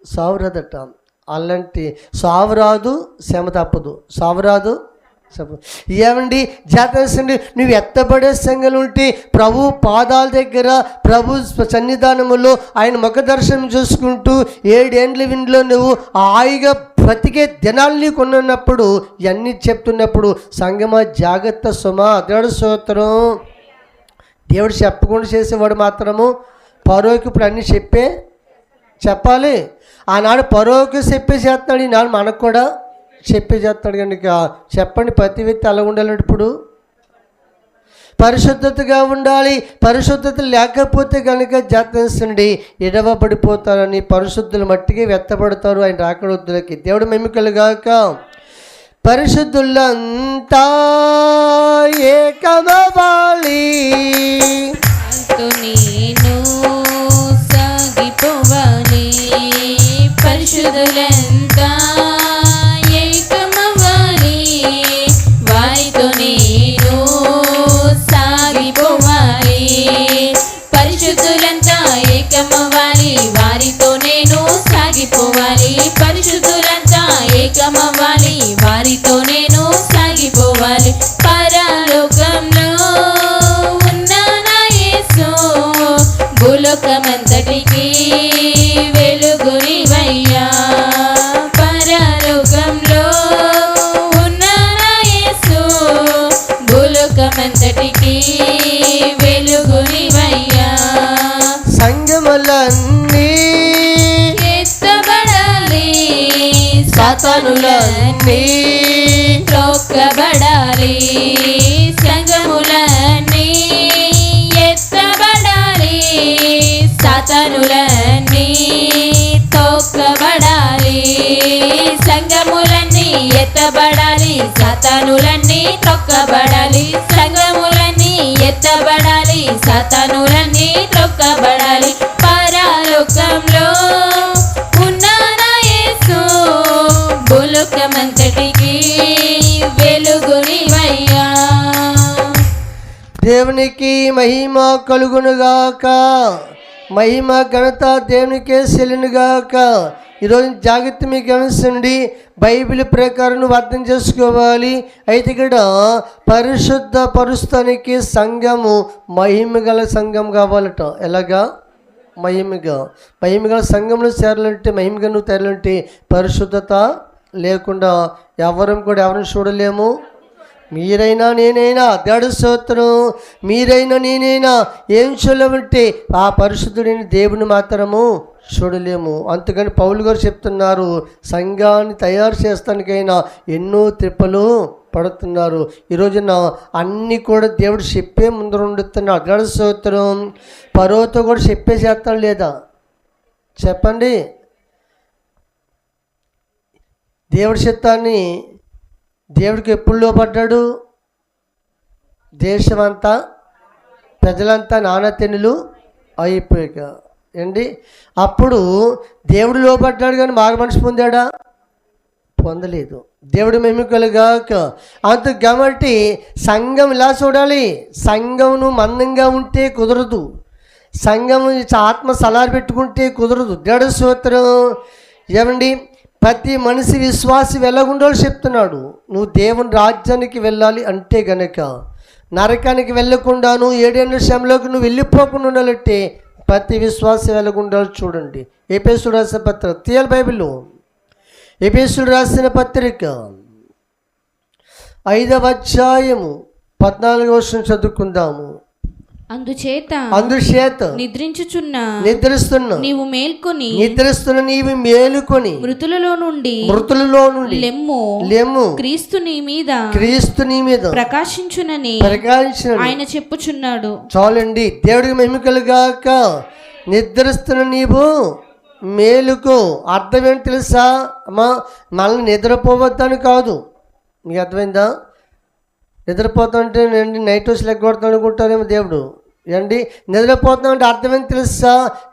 సావు రాదట. అలాంటి సావు రాదు, శ్రమ తప్పదు. సావు రాదు, ఏమండి జాగ్రత్త. నువ్వు ఎత్తబడే సంఘాలు ఉంటే ప్రభు పాదాల దగ్గర, ప్రభు సన్నిధానములో ఆయన ముఖ దర్శనం చూసుకుంటూ 7 ఏండ్ల విందులో నువ్వు హాయిగా బ్రతికే దినాలు నీకు ఉన్నప్పుడు ఇవన్నీ చెప్తున్నప్పుడు సంగమా జాగ్రత్త సుమా. దేవుడు స్తోత్రం. దేవుడు చెప్పకుండా చేసేవాడు మాత్రము పరోకి ఇప్పుడు అన్నీ చెప్పాలి. ఆనాడు పరోకి చెప్పేసేస్తున్నాడు, ఈనాడు మనకు కూడా చెప్పేసేస్తాడు. కనుక చెప్పండి, ప్రతి వ్యక్తి అలా ఉండాలి. ఇప్పుడు పరిశుద్ధతగా ఉండాలి. పరిశుద్ధత లేకపోతే కనుక జాగ్రత్త ఎడవబడిపోతారని పరిశుద్ధుల మట్టికి వెత్తబడతారు ఆయన రాకడొద్దులకి. దేవుడు మెమ్మికలుగాక. పరిశుద్ధులంతా ఏకమవ్వాలి, నేను సాగిపోవాలి. పరిశుద్ధులంతా ఏకమవ్వాలి, వారితో నేను సాగిపోవాలి. పరిశుద్ధులంతా ఏకమవ్వాలి, వారితో నేను సాగిపోవాలి. పరిశుద్ధులంతా ఏకమవ్వాలి, వారితో నేను సాగిపోవాలి. పరలోకంలో ఉన్న నా యేసు భూలోకమంతటికి వెలుగునివయ్యా. పరలోకంలో ఉన్న నా యేసు భూలోకమంతటికి వెలుగునివయ్యా. సంగములన్నీ ఎత్తబడాలి, సాతానులన్నీ త్రొక్కబడాలి. సంగములన్నీ ఎత్తబడాలి, సాతానులన్నీ తొక్కబడాలి. సంగములన్నీ ఎత్తబడాలి, సాతానులన్నీ తొక్కబడాలి. సంగములన్నీ ఎత్తబడాలి, సాతానులన్నీ తొక్కబడాలి. పరలోకంలో ఉన్న నా యేసు భూలోకమంతటికి వెలుగునివయ్యా. దేవునికి మహిమ కలుగునుగాక. మహిమ ఘనత దేవునికే చెల్లునుగాక. ఈరోజు జాగ్రత్త మీకు గమనించండి. బైబిల్ ప్రకారం నువ్వు అర్థం చేసుకోవాలి. అయితే ఇక్కడ పరిశుద్ధ పరుస్తానికి సంఘము మహిమ గల సంఘం కావాలట. ఎలాగా? మహిమగల సంఘంలో చేరాలంటే, మహిమగా నువ్వు చేరాలంటే పరిశుద్ధత లేకుండా ఎవరిని చూడలేము. మీరైనా నేనైనా, దేవుడి స్తోత్రం, మీరైనా నేనైనా ఏం చూడలేమంటే ఆ పరిశుద్ధుడిని దేవుని మాత్రము చూడలేము. అందుకని పౌలు గారు చెప్తున్నారు, సంఘాన్ని తయారు చేస్తానికైనా ఎన్నో తిప్పలు పడుతున్నారు. ఈరోజున అన్నీ కూడా దేవుడు చెప్పే ముందర ఉండుతున్నాడు. దేవుడి స్తోత్రం. పరోతో కూడా చెప్పేసేస్తాడు లేదా? చెప్పండి. దేవుడి చిత్తాన్ని దేవుడికి ఎప్పుడు లోపడ్డాడు? దేశమంతా ప్రజలంతా నానతెన్నులు అయిపోయాక ఏంటి అప్పుడు దేవుడు లోపడ్డాడు, కానీ మారు మనసు పొందాడా? పొందలేదు. దేవుడు మెమ్మికలుగాక. అంత కాబట్టి సంఘం ఇలా చూడాలి. సంఘమును మందంగా ఉంటే కుదరదు. సంఘం ఆత్మ సలారు పెట్టుకుంటే కుదరదు. దేవుడి స్తోత్రం. ఏమండి, ప్రతి మనిషి విశ్వాసి వెళ్ళగుండాలో చెప్తున్నాడు. నువ్వు దేవుని రాజ్యానికి వెళ్ళాలి అంటే గనక నరకానికి వెళ్ళకుండాను ఏడేళ్ళ శ్రమలోకి నువ్వు వెళ్ళిపోకుండా ఉండాలంటే ప్రతి విశ్వాసి వెళ్ళగుండాలో చూడండి. ఎఫెసీయులకు రాసిన పత్రిక తీయాలి. బైబిల్లో ఎఫెసీయులకు రాసిన పత్రిక 5వ అధ్యాయము 14వ వచనం చదువుకుందాము. అందుచేత నిద్రిస్తున్న నీవు మేల్కొని మృతులలో నుండి లెమ్ము, క్రీస్తు నీ మీద ప్రకాశించునని ఆయన చెప్పుచున్నాడు. చాలండి. దేవుడికి మహిమకలుగాక. నిద్రిస్తున్న నీవు మేలుకో. అర్థం ఏంటి తెలుసా అమ్మా? మనల్ని నిద్రపోవద్దని కాదు. మీకు అర్థమైందా? నిద్రపోతామంటే నేను నైట్ హౌస్ లెక్క కొడతాను అనుకుంటారేమో దేవుడు. ఏంటి నిద్రపోతామంటే అర్థమేంటి తెలుసా?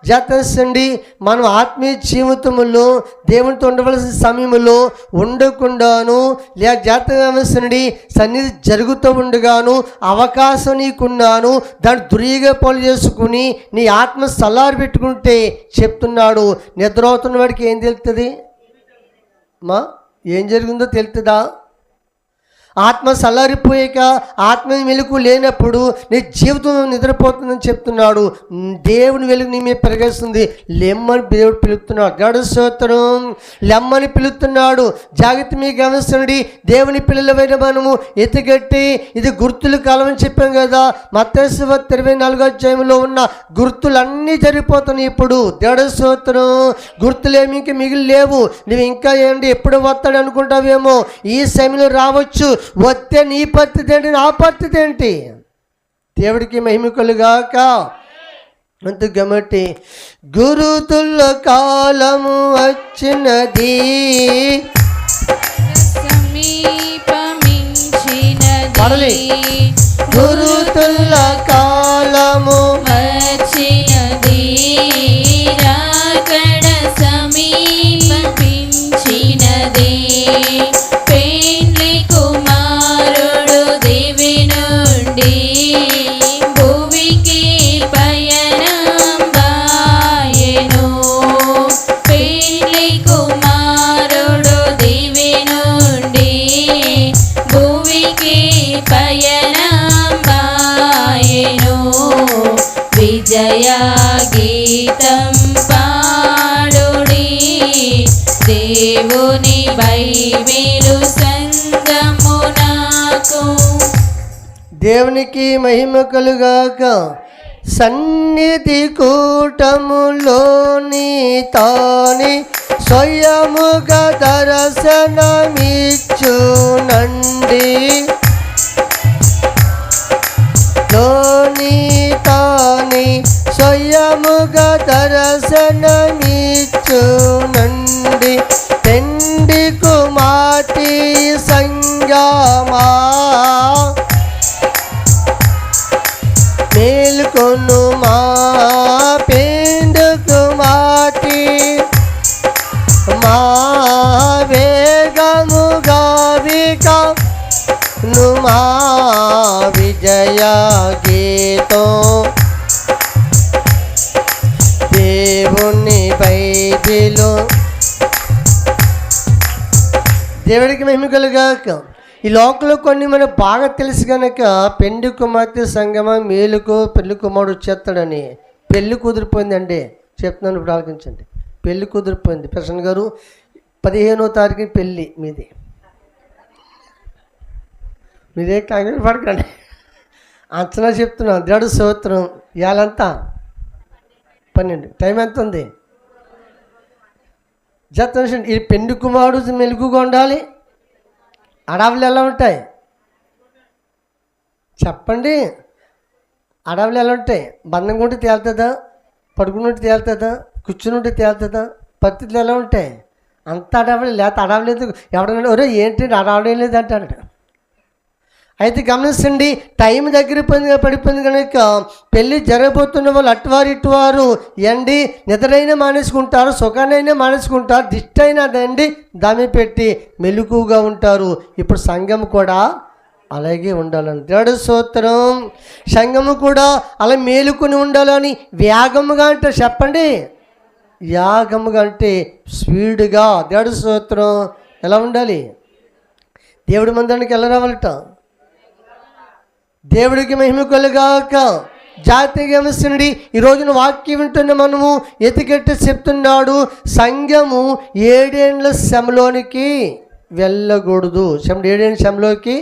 జాగ్రత్త. మనం ఆత్మీయ జీవితంలో దేవునితో ఉండవలసిన సమయంలో ఉండకుండాను లేక జాగ్రత్తగా సన్నిధి జరుగుతూ ఉండగాను అవకాశం నీకున్నాను దాన్ని దుర్వినియోగ పనులు చేసుకుని నీ ఆత్మ సలారు పెట్టుకుంటే చెప్తున్నాడు, నిద్ర అవుతున్న వాడికి ఏం తెలుస్తుంది? ఏం జరిగిందో తెలుస్తుందా? ఆత్మ చల్లారిపోయాక ఆత్మ మెలుగు లేనప్పుడు నీ జీవితం నిద్రపోతుందని చెప్తున్నాడు. దేవుని వెలుగు నీ మీద పెరిగేస్తుంది. లెమ్మని దేవుడు పిలుస్తున్నాడు. దేవుడు స్తోత్రం. లెమ్మని పిలుస్తున్నాడు. జాగ్రత్త మీకు గమనించండి. దేవుని పిల్లలమైన మనము ఎత్తుగట్టి ఇది గుర్తుల కాలం అని చెప్పాం కదా. మత్తయి సువార్త 24వ అధ్యాయంలో ఉన్న గుర్తులన్నీ జరిగిపోతున్నాయి ఇప్పుడు. దేవుడు స్తోత్రం. గుర్తులేమి ఇంక మిగిలి లేవు. నువ్వు ఇంకా ఏంటి ఎప్పుడు వస్తాడు అనుకుంటావేమో. ఈ సమయంలో రావచ్చు. వస్తే నీ పరిస్థితి ఏంటి, నా పరిస్థితి ఏంటి? దేవుడికి మహిమ కలుగాక. అంతు గమటి గురుతుల కాలము వచ్చినది, సమీపమించినది, గురుతుల కాలము వచ్చినది, రాకడ సమీపమించినది. పెండ్లి కుమారుడు దివి నుండి భూమికి పయనం బాయెను. పెండ్లి కుమారుడు దివి నుండి భూమికి పయనం బాయెను. విజయ గీతం పాడుడి, దేవుని బైబిలు సంగమునకు. దేవునికి మహిమ కలుగాక. సన్నిధి కూటములోని తాని స్వయముగా దర్శనమిచ్చునండి, లోని తాని స్వయముగా దర్శనమిచ్చునండి. పెండి కుమార్తె సంగమా మేల్కొను మా, పెండు కుమార్తె మా వేగముగా వికను మా విజయ గీతం. దేవుని బైబిలు. దేవుడికి మహిమ కలుగాక. ఈ లోకంలో కొన్ని మనకు బాగా తెలుసు కనుక పెండి కుమార్తె సంగమ మేలుకో పెళ్లి కుమారుడు వచ్చేస్తాడని. పెళ్ళి కుదిరిపోయిందండి చెప్తున్నాను, ఇప్పుడు ఆలోచించండి. పెళ్ళి కుదిరిపోయింది. ప్రసన్న గారు 15వ తారీఖున పెళ్ళి మీది. మీరే కంగారు పడకండి, అంచనా చెప్తున్నాను. దేవుడు స్తోత్రం. ఇవాళంతా 12. టైం ఎంత ఉంది? జత ఈ పెండి కుమారుడు మెలుగుగా ఉండాలి. అడవులు ఎలా ఉంటాయి చెప్పండి? అడవులు ఎలా ఉంటాయి? బంధంగా ఉంటే తేలుతుందా? పడుకుని ఉంటే తేలుతుందా? కూర్చుని ఉంటే తేలుతుందా? పరిస్థితులు ఎలా ఉంటాయి? అంత అడవులు లేకపోతే అడవలేదు. ఎవడన్నా ఒరే ఏంటి అడవడం లేదు అంటాడు. అయితే గమనించండి, టైం దగ్గర పడిపోయింది కనుక పెళ్ళి జరగబోతున్న వాళ్ళు అటువారు ఇటువారు ఎండి నిద్రైనా మానేసుకుంటారు, సుఖానైనా మానేసుకుంటారు, దిష్టి అయినా అదండి దామి పెట్టి మెలకుగా ఉంటారు. ఇప్పుడు సంఘం కూడా అలాగే ఉండాలని దేవుడి స్తోత్రం. సంఘము కూడా అలా మేలుకొని ఉండాలని వేగముగా అంటే చెప్పండి, యాగముగా అంటే స్పీడ్గా. దేవుడి స్తోత్రం. ఎలా ఉండాలి? దేవుడి మందిరానికి ఎలా రావాలట? దేవుడికి మహిమ కలుగాక. జాగ్రత్తగా గమనించండి. ఈ రోజున వాక్యం వింటున్న మనము ఎతికెట్టి చెప్తున్నాడు, సంఘము 7 ఏండ్ల శ్రమలోనికి వెళ్ళకూడదు. 7 ఏండ్ల శ్రమలోకి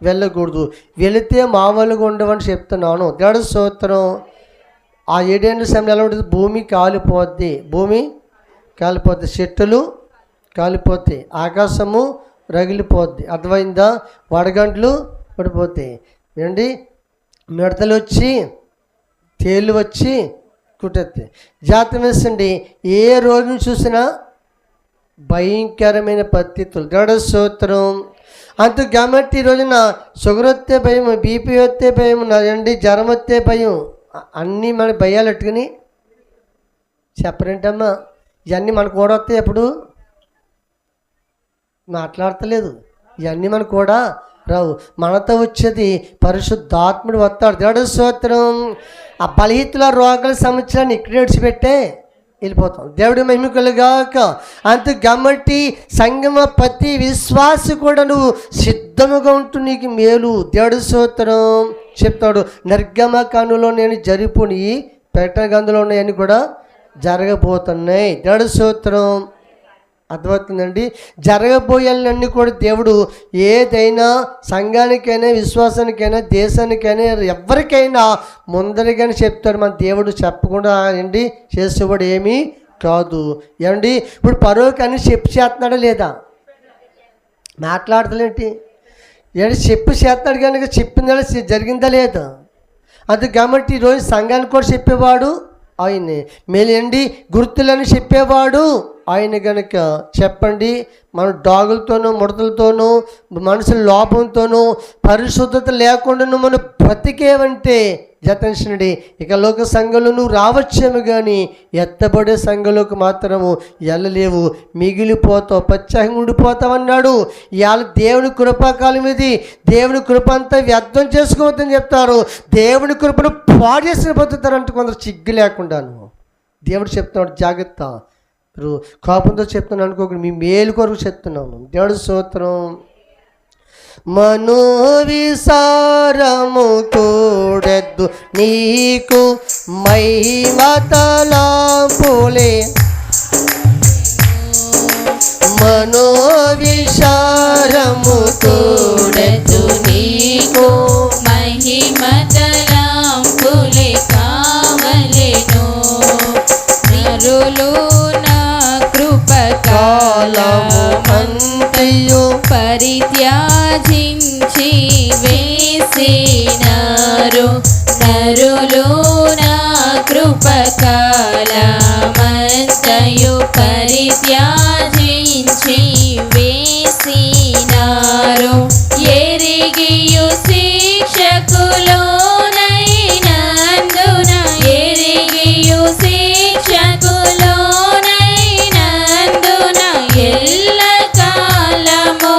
వెళ్ళకూడదు. వెళితే మామూలుగా ఉండవని చెప్తున్నాను. దేవుడి స్తోత్రం. ఆ 7 ఏండ్ల శ్రమలో ఎలా ఉంటుంది? భూమి కాలిపోద్ది, భూమి కాలిపోద్ది, చెట్టులు కాలిపోతాయి, ఆకాశము రగిలిపోద్ది. అర్థమైందా? వడగంటలు పడిపోతాయి ఏంటి, మిడతలు వచ్చి తేళ్ళు వచ్చి కుట్టేస్తాయి. జాగ్రత్త వేసండి. ఏ రోజును చూసినా భయంకరమైన పరిస్థితులు. దేవుడి స్తోత్రం. అంత కాబట్టి ఈ రోజున షుగర్ వస్తే భయం, బీపీ వస్తే భయం, అండి జ్వరం వస్తే భయం, అన్నీ మన భయాలు పెట్టుకుని చెప్పరేంటమ్మా? ఇవన్నీ మనకు కూడా వస్తాయి. ఎప్పుడు మాట్లాడతలేదు, ఇవన్నీ మనకు కూడా రావు. మనతో వచ్చేది పరిశుద్ధాత్ముడు వస్తాడు. దేవుడి స్తోత్రం. ఆ బలహీతుల రోగాల సంవత్సరాన్ని ఇక్కడ విడిచిపెట్టే వెళ్ళిపోతాం. దేవుడి మహిమకులుగాక. అంత గమ్మటి సంగమ ప్రతి విశ్వాసి కూడా నువ్వు సిద్ధముగా ఉంటూ నీకు మేలు. దేవుడి స్తోత్రం. చెప్తాడు నిర్గమకాండంలో నేను జరిపుని ప్రకటన గ్రంథంలో ఉన్నాయని కూడా జరగబోతున్నాయి. దేవుడి స్తోత్రం. అర్థమవుతుందండి. జరగబోయేళ్ళన్నీ కూడా దేవుడు ఏదైనా సంఘానికైనా విశ్వాసానికైనా దేశానికైనా ఎవరికైనా ముందరిగానే చెప్తాడు. మన దేవుడు చెప్పకుండా అండి చేసేవాడు ఏమీ కాదు. ఏమండి ఇప్పుడు పరోకి అని చెప్పి చేస్తున్నాడా లేదా? మాట్లాడతలేంటి? ఏంటి చెప్పి చేస్తున్నాడు కనుక చెప్పిందా జరిగిందా లేదా? అది కాబట్టి ఈరోజు సంఘానికి కూడా చెప్పేవాడు ఆయనే. మేలండి గుర్తులని చెప్పేవాడు ఆయన గనుక చెప్పండి. మన డాగులతోనూ ముడతలతోనూ మనుషుల లోపంతోనూ పరిశుద్ధత లేకుండా మనం బ్రతికేవంటే జతనించండి. ఇక లోక సంఘంలో నువ్వు రావచ్చేమో కానీ ఎత్తబడే సంఘంలోకి మాత్రము వెళ్ళలేవు, మిగిలిపోతావు, పచ్చగా ఉండిపోతావన్నాడు. ఇవాళ దేవుని కృపాకాలం ఇది. దేవుని కృప అంతా వ్యర్థం చేసుకోవద్దని చెప్తారు. దేవుని కృపను పాడు చేసిన పోతారంటే కొందరు సిగ్గు లేకుండాను. దేవుడు చెప్తున్నాడు జాగ్రత్త. మీరు కోపంతో చెప్తున్నాను అనుకోకుండా మీ మేలు కొరకు చెప్తున్నాను. దేవుడు స్తోత్రం. మనోవిసారము కూడెద్దు నీకు మహిమతలాంపులే. మనోవిసారము కూడెద్దు నీకు మహిమతలాంపులే కావలెను. నరులు నా కృపకాలమంతయు పరిత్యాజించి వేసినారు. నరులు నా కృపకాలమంతయు పరిత్యాజించి వేసినారు. ఎరిగియు శిక్షకులోనైనందున ఎరిగియు శిక్షకులోనైనందున ఎల్ల కాలము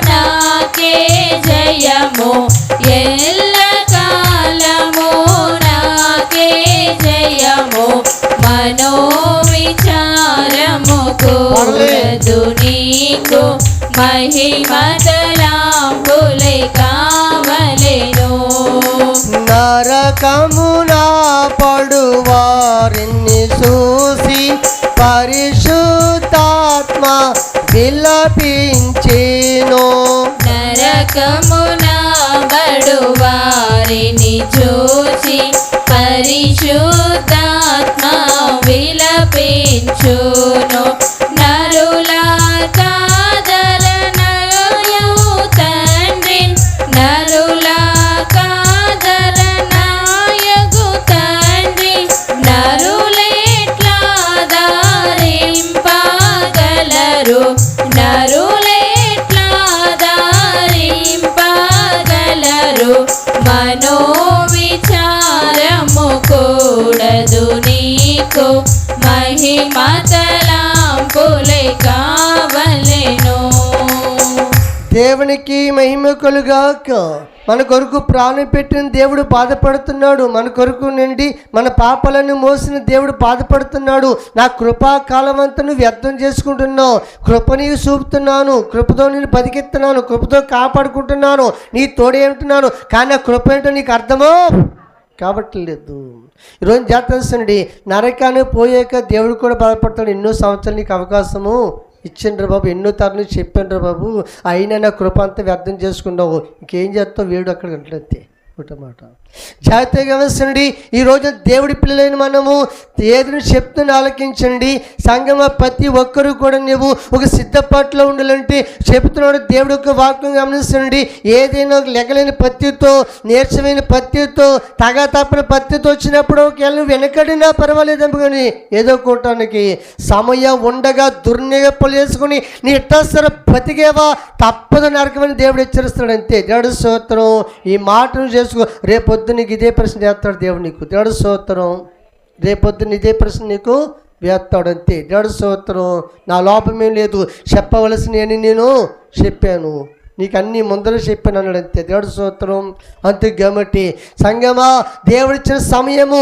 నాకే జయము. ఎల్ల కాలము నాకే జయము. మనోవిచారము కూడదు నీకు మహిమతలాంపులే కావలెను. నరకమున పడువారిని చూసి పరిశుద్ధాత్మ విలపించెను. నరకమున బడువారిని చూసి పరిశుద్ధాత్మ విలపించును. నరుల కాదరనయు తండ్రి నరుల కాదరనాయగు తండ్రి నరులెట్లా దారింపగలరు. నరులెట్లా దారింపగలరు. మనోవిచారము కూడదు నీకు మహిమతలాంపులే కావలెను. దేవునికి మహిమ కలుగాక. మన కొరకు ప్రాణం పెట్టిన దేవుడు బాధపడుతున్నాడు. మన కొరకు నుండి మన పాపాలను మోసిన దేవుడు బాధపడుతున్నాడు. నా కృపాకాలం అంతా నువ్వు వ్యర్థం చేసుకుంటున్నావు. కృప నీకు చూపుతున్నాను, కృపతో నేను బతికిస్తున్నాను, కృపతో కాపాడుకుంటున్నాను, నీ తోడేంటున్నాను. కానీ ఆ కృప ఏంటో నీకు అర్థమో కావట్లేదు. ఈరోజు జాతరండి నరకాన్ని పోయాక దేవుడు కూడా బాధపడతాడు. ఎన్నో సంవత్సరాలు నీకు అవకాశము ఇచ్చిండ్రు బాబు, ఎన్నో తరలు చెప్పండ్రు బాబు, అయినా నా కృప అంతా వ్యర్థం చేసుకున్నావు, ఇంకేం చేస్తావు, వేడు అక్కడ గంటలెత్తే ఒకటమాట. జాగ్రత్తగా గమనించండి. ఈరోజు దేవుడి పిల్లలైన మనము ఏదైనా చెప్తున్నా ఆలకించండి. సంగమ ప్రతి ఒక్కరూ కూడా నువ్వు ఒక సిద్ధపాటులో ఉండాలంటే చెబుతున్నాడు దేవుడి యొక్క వాక్యం గమనించండి. ఏదైనా ఒక లెగలేని పత్తితో నీరసమైన పత్తితో తగా తప్పిన పత్తితో వచ్చినప్పుడు ఒకవేళ నువ్వు వెనకడినా పర్వాలేదేమో కానీ ఏదో కూటానికి సమయం ఉండగా దుర్నిగప్పులు వేసుకుని నీ ఇట్టసర బతికేవా తప్పదు నరకమని దేవుడు హెచ్చరిస్తాడు. అంతే. దేవుడు స్తోత్రం. ఈ మాటను చేసుకో. రేపొద్దు నీకు ఇదే ప్రశ్న చేస్తాడు దేవుడు నీకు. దేవుడు స్తోత్రం. రేపొద్దున ఇదే ప్రశ్న నీకు వేస్తాడు. అంతే. దేవుడు స్తోత్రం. నా లోపమేం లేదు, చెప్పవలసిన నేను చెప్పాను. నీకు అన్నీ ముందర చెప్పాను అన్నాడు. అంతే. దేవుడి స్తోత్రం. అంతే కాబట్టి సంగమా, దేవుడిచ్చిన సమయము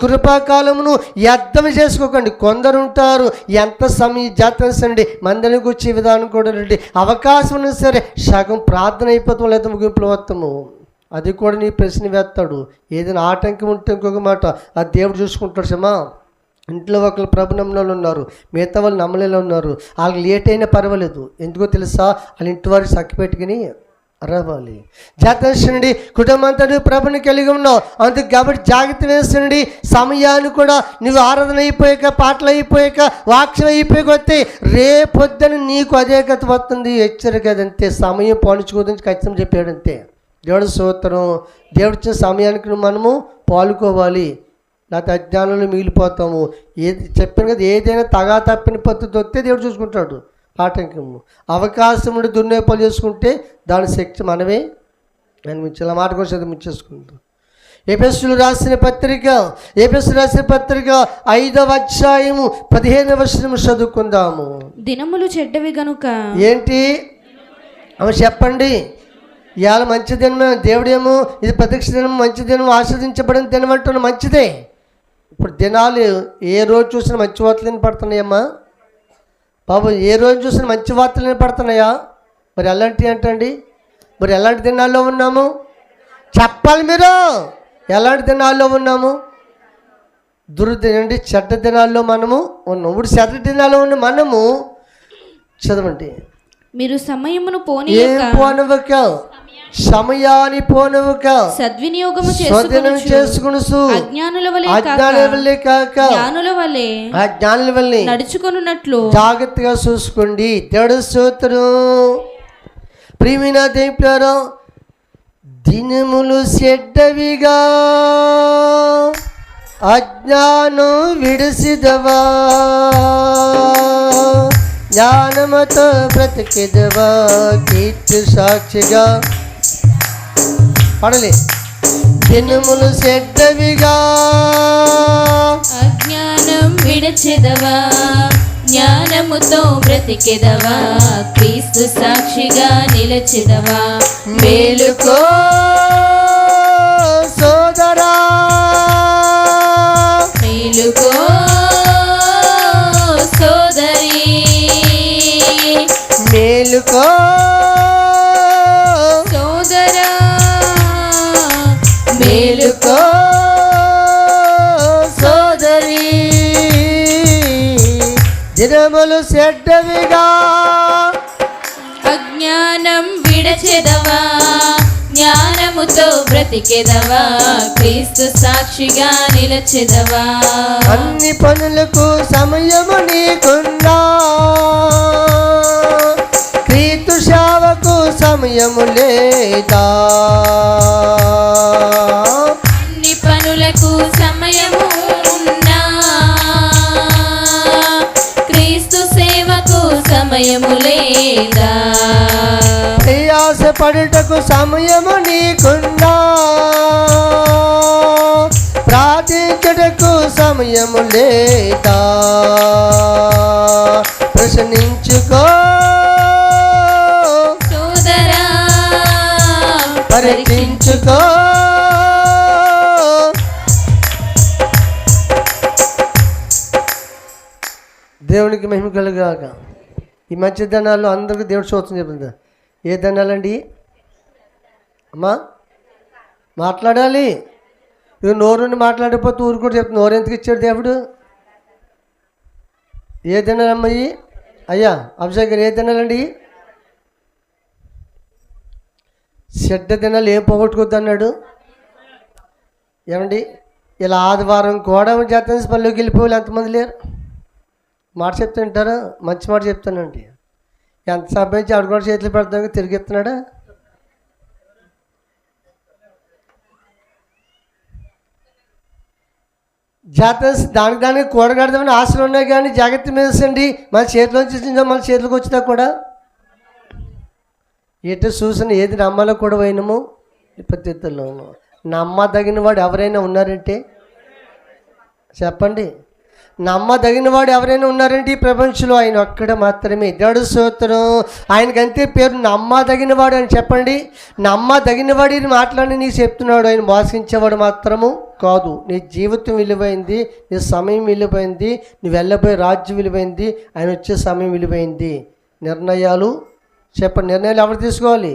కృపాకాలమును వ్యర్థం చేసుకోకండి. కొందరు ఉంటారు ఎంత సమయం జాతరండి మందిరానికి వచ్చే విధానం కూడా రండి, అవకాశం ఉన్నా సరే సగం ప్రార్థన అయిపోతాం లేదా ముగింపులు వస్తాము. అది కూడా నీ ప్రశ్న వేస్తాడు. ఏదైనా ఆటంకం ఉంటే ఇంకొక మాట ఆ దేవుడు చూసుకుంటాడు. సమా ఇంట్లో ఒకరు ప్రభు నమ్మలు ఉన్నారు, మిగతా వాళ్ళు నమ్మలేలో ఉన్నారు. వాళ్ళకి లేట్ అయినా పర్వాలేదు. ఎందుకో తెలుసా, వాళ్ళ ఇంటి వారికి చక్క పెట్టుకుని రావాలి. జాతరండి కుటుంబంతో ప్రభుని కలిగి ఉన్నావు అందుకు కాబట్టి జాగ్రత్త వేస్తుండి. సమయాన్ని కూడా నువ్వు ఆరాధన అయిపోయాక, పాటలు అయిపోయాక, వాక్యం అయిపోయాక వస్తే రేపొద్దున నీకు అదే గతి వస్తుంది. హెచ్చరిక అదంతే. సమయం పాలించుకోదని ఖచ్చితంగా చెప్పాడంతే. దేవుడి స్తోత్రం. దేవుడిచ్చిన సమయానికి మనము పాల్గొవాలి, లేకపోతే అజ్ఞానంలో మిగిలిపోతాము. ఏది చెప్పాను కదా, ఏదైనా తగా తప్పిన పద్ధతి వస్తే దేవుడు చూసుకుంటాడు. ఆటంకము అవకాశం ఉండి దుర్వినియోగం చేసుకుంటే దాని శక్తి మనమే అనిపించాలి. మాట కోసం చదివించేసుకుంటాం. ఎఫెసీయులకు రాసిన పత్రిక 5వ అధ్యాయము 15వ వచనం చదువుకుందాము. దినములు చెడ్డవి గనుక. ఏంటి అవి చెప్పండి. ఇవాళ మంచి దినమే. దేవుడేమో ఇది ప్రత్యక్ష దినం, మంచి దినం, ఆస్వాదించబడిన దినం అంటున్న మంచిదే. ఇప్పుడు దినాలు ఏ రోజు చూసినా మంచి వార్తలు పడుతున్నాయమ్మా బాబు. ఏ రోజు చూసినా మంచి వార్తలు పడుతున్నాయా? మరి ఎలాంటివి అంటండి? మరి ఎలాంటి దినాల్లో ఉన్నాము చెప్పాలి మీరు. ఎలాంటి దినాల్లో ఉన్నాము? దుర్దినండి చెడ్డ దినాల్లో మనము ఉన్నాం. ఇప్పుడు చెడ్డ దినాల్లో ఉన్న మనము చదవండి. మీరు సమయమును పోనీయక, సమయాన్ని పోనవక సద్వినియోగము చేసుకొనుచు అజ్ఞానుల వలె కాక జ్ఞానుల వలె నడుచుకొనున్నట్లు జాగ్రత్తగా చూసుకోండి. దేవుడి స్తోత్రం. ప్రియమైన దేవులారా, దినములు చెడ్డవిగా అజ్ఞానం విడిసిదవా, జ్ఞానముతో బ్రతికిదవా, కీర్తి సాక్షిగా పడలే. దినములు చెడ్డవిగా అజ్ఞానం విడిచెదవా, జ్ఞానముతో బ్రతికెదవా, క్రీస్తు సాక్షిగా నిలచెదవా. మేలుకో సోదరా, మేలుకో సోదరి, మేలుకో సోదరా, మేలుకో సోదరి. దినములు చెడ్డవిగా అజ్ఞానం విడచెదవా, జ్ఞానముతో బ్రతికెదవా, క్రీస్తు సాక్షిగా నిలచెదవా. అన్ని పనులకు సమయము నీకున్నా, క్రీస్తు సేవకు సమయము లేదా. అన్ని పనులకు సమయము ఉన్నా, క్రీస్తు సేవకు సమయము లేదా. ప్రయాసపడుటకు సమయము నీకున్నా, ప్రార్థించుటకు సమయము లేదా. ప్రశ్నించుకో సోదరా, పరీక్షించుకో. దేవునికి మహిమ కలుగాక. ఈ మధ్య దినాల్లో అందరికీ దేవుడు స్తోత్రం చెప్పింది. ఏ దినాలండి అమ్మా? మాట్లాడాలి. ఇవి నోరుండి మాట్లాడిపోతే ఊరు కూడా చెప్తుంది. నోరు ఎందుకు ఇచ్చాడు దేవుడు? ఏ దినాలమ్మాయి? అయ్యా అభిషేక్ గారు, ఏ దినాలండి? చెడ్డ దినాలు ఏం పోగొట్టుకోద్దు అన్నాడు. ఏమండి ఇలా ఆదివారం కూడా జాతర పనిలోకి వెళ్ళిపోవాలి ఎంతమంది లేరు? మాట చెప్తుంటారా? మంచి మాట చెప్తానండి. ఎంత సంపాదించి ఆడు కూడా చేతులు పెడతాక తిరిగి ఎత్తున్నాడా? జాతర దానికి కూడగడదామని ఆశలు ఉన్నాయి కానీ జాగ్రత్త మీదండి. మన చేతిలోంచి మన చేతిలోకి వచ్చినా కూడా ఎటు చూసిన ఏది నమ్మాలో కూడా పోయినాము ఈ పద్ధతుల్లో. నమ్మదగిన వాడు ఎవరైనా ఉన్నారంటే చెప్పండి. నమ్మదగిన వాడు ఎవరైనా ఉన్నారంటే ఈ ప్రపంచంలో ఆయన ఒక్కడ మాత్రమే. దేవుడు స్తోత్రం. ఆయనకంతే పేరు నమ్మదగిన వాడు అని చెప్పండి. నమ్మదగిన వాడు ఇది మాట్లాడి నీకు చెప్తున్నాడు. ఆయన మోసించేవాడు మాత్రము కాదు. నీ జీవితం విలువైంది, నీ సమయం విలువైంది, నువ్వు వెళ్ళబోయే రాజ్యం విలువైంది, ఆయన వచ్చే సమయం విలువైంది. నిర్ణయాలు చెప్పండి. నిర్ణయాలు ఎవరు తీసుకోవాలి?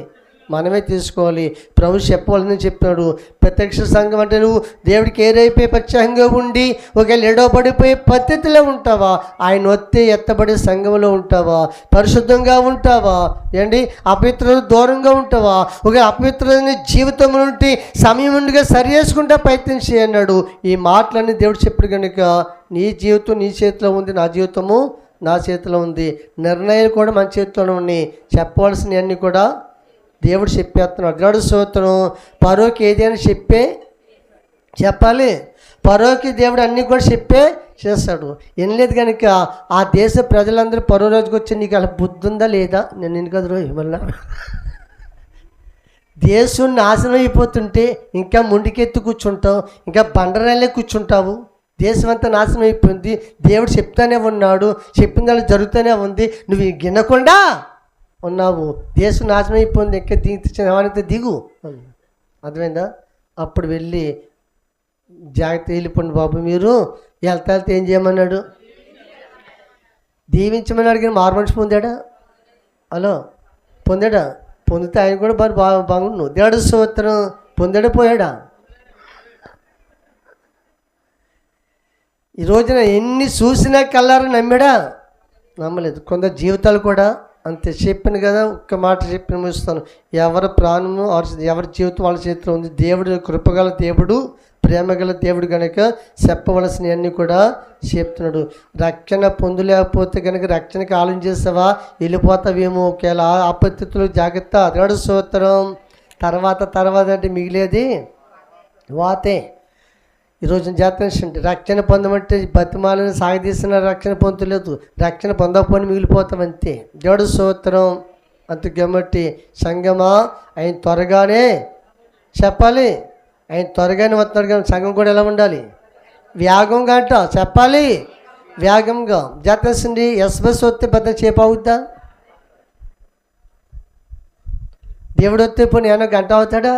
మనమే తీసుకోవాలి. ప్రభు చెప్పవాలని చెప్పాడు. ప్రత్యక్ష సంఘం అంటే నువ్వు దేవుడికి ఏరైపోయి ప్రత్యేకంగా ఉండి ఒకవేళ ఎడవబడిపోయే పద్ధతిలో ఉంటావా? ఆయన వస్తే ఎత్తబడే సంఘంలో ఉంటావా? పరిశుద్ధంగా ఉంటావా? ఏంటి అపవిత్రత దూరంగా ఉంటావా? ఒక అపవిత్రమైన జీవితం నుండి సమయం నుండిగా సరి చేసుకుంటా ప్రయత్నం చేయన్నాడు. ఈ మాటలన్నీ దేవుడు చెప్పాడు కనుక నీ జీవితం నీ చేతిలో ఉంది, నా జీవితము నా చేతిలో ఉంది. నిర్ణయాలు కూడా మన చేతిలో ఉన్నాయి. చెప్పవలసినవన్నీ కూడా దేవుడు చెప్పేస్తున్నాడు. దేవుడు స్తోత్రం. పరోకి ఏదైనా చెప్పాలి. పరోకి దేవుడు అన్నీ కూడా చేస్తాడు. ఏం లేదు కనుక ఆ దేశ ప్రజలందరూ పరో రోజుకి వచ్చి నీకు అలా బుద్ధి ఉందా లేదా? నేను నేను కదా రోజు మళ్ళా దేశం నాశనం అయిపోతుంటే ఇంకా ముందుకెత్తి కూర్చుంటావు, ఇంకా బండరాలే కూర్చుంటావు. దేశం అంతా నాశనం అయిపోయింది. దేవుడు చెప్తానే ఉన్నాడు, చెప్పిన దాన్ని జరుగుతూనే ఉంది. నువ్వు గినకుండా ఉన్నావు. దేశం నాశనం అయిపోయింది, ఇంకా దిగుతే దిగు. అర్థమైందా? అప్పుడు వెళ్ళి జాగ్రత్త వెళ్ళిపోండి బాబు, మీరు వెళ్తా ఏం చేయమన్నాడు? దీవించమన్నాడు. కానీ మారు మనిషి పొందాడా? హలో, పొందాడా? పొందితే ఆయన కూడా బాగుండు. దేవుడు స్తోత్రం. పొందాడా పోయాడా? ఈ రోజున ఎన్ని చూసినా కల్లారా నమ్మాడా? నమ్మలేదు. కొందరు జీవితాలు కూడా అంతే. చెప్పాను కదా, ఒక్క మాట చెప్పి ముగిస్తాను. ఎవరి ప్రాణము ఎవరి జీవితం వాళ్ళ చేతిలో ఉంది. దేవుడు కృపగల దేవుడు, ప్రేమగల దేవుడు కనుక చెప్పవలసినవన్నీ కూడా చెప్తున్నాడు. రక్షణ పొందలేకపోతే కనుక రక్షణకి ఆలోచన చేస్తావా? వెళ్ళిపోతావేమో. ఒకవేళ ఆపత్తిలో జాగ్రత్త. దేవుడు స్తోత్రం. తర్వాత అంటే మిగిలేది వాతే. ఈరోజు జాతర రక్షణ పొందమంటే బతిమాలని సాగదీసిన రక్షణ పొందలేదు. రక్షణ పొందకపోని మిగిలిపోతాం అంతే. దేవుడు స్తోత్రం. అందుకమ్మట్టి సంఘమా ఆయన త్వరగానే చెప్పాలి. ఆయన త్వరగానే వస్తున్నాడు. కానీ సంఘం కూడా ఎలా ఉండాలి? వేగంగా అంట చెప్పాలి. వేగంగా జాతరసింది. ఎస్బస్ వస్తే పెద్ద చేప అవుద్దా? దేవుడు వస్తే పోనీ ఏమన్నా గంట అవుతాడా?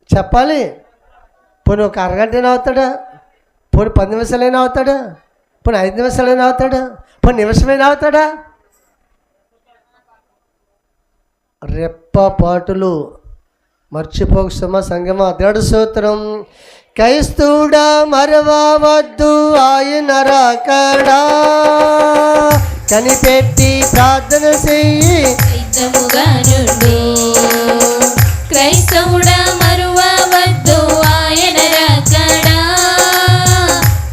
చెప్పాలి. పోనీ ఒక అరగంటైనా అవుతాడా? పోనీ 10 నిమిషాలైనా అవుతాడా? పోనీ 5 నిమిషాలైనా అవుతాడా? పోనీ నిమిషమైనా అవుతాడా? రెప్పపాటులు మర్చిపోక సుమ సంగమా. దేవుడు స్తోత్రం. క్రైస్తవుడా మరవవద్దు ఆయన రాకడా, కనిపెట్టి ప్రార్థన చెయ్యి సిద్ధముగా నుండు. క్రైస్తవుడా మరువవద్దు ఆయన రాకడా,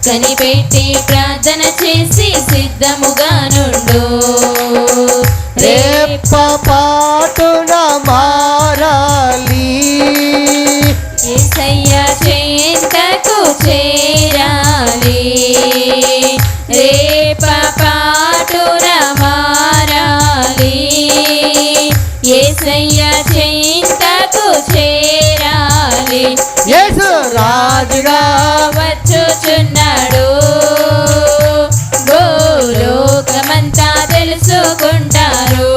కనిపెట్టి ప్రార్థన చేసి సిద్ధముగా నుండు. రెప్పపాటున మారాలి, యేసయ్య చెంతకు చేరాలి. రేపపాటున మారాలి, యేసయ్య చెంతకు చేరాలి. యేసు రాజుగా వచ్చుచున్నాడు, భూలోకమంతా తెలుసుకుంటారు.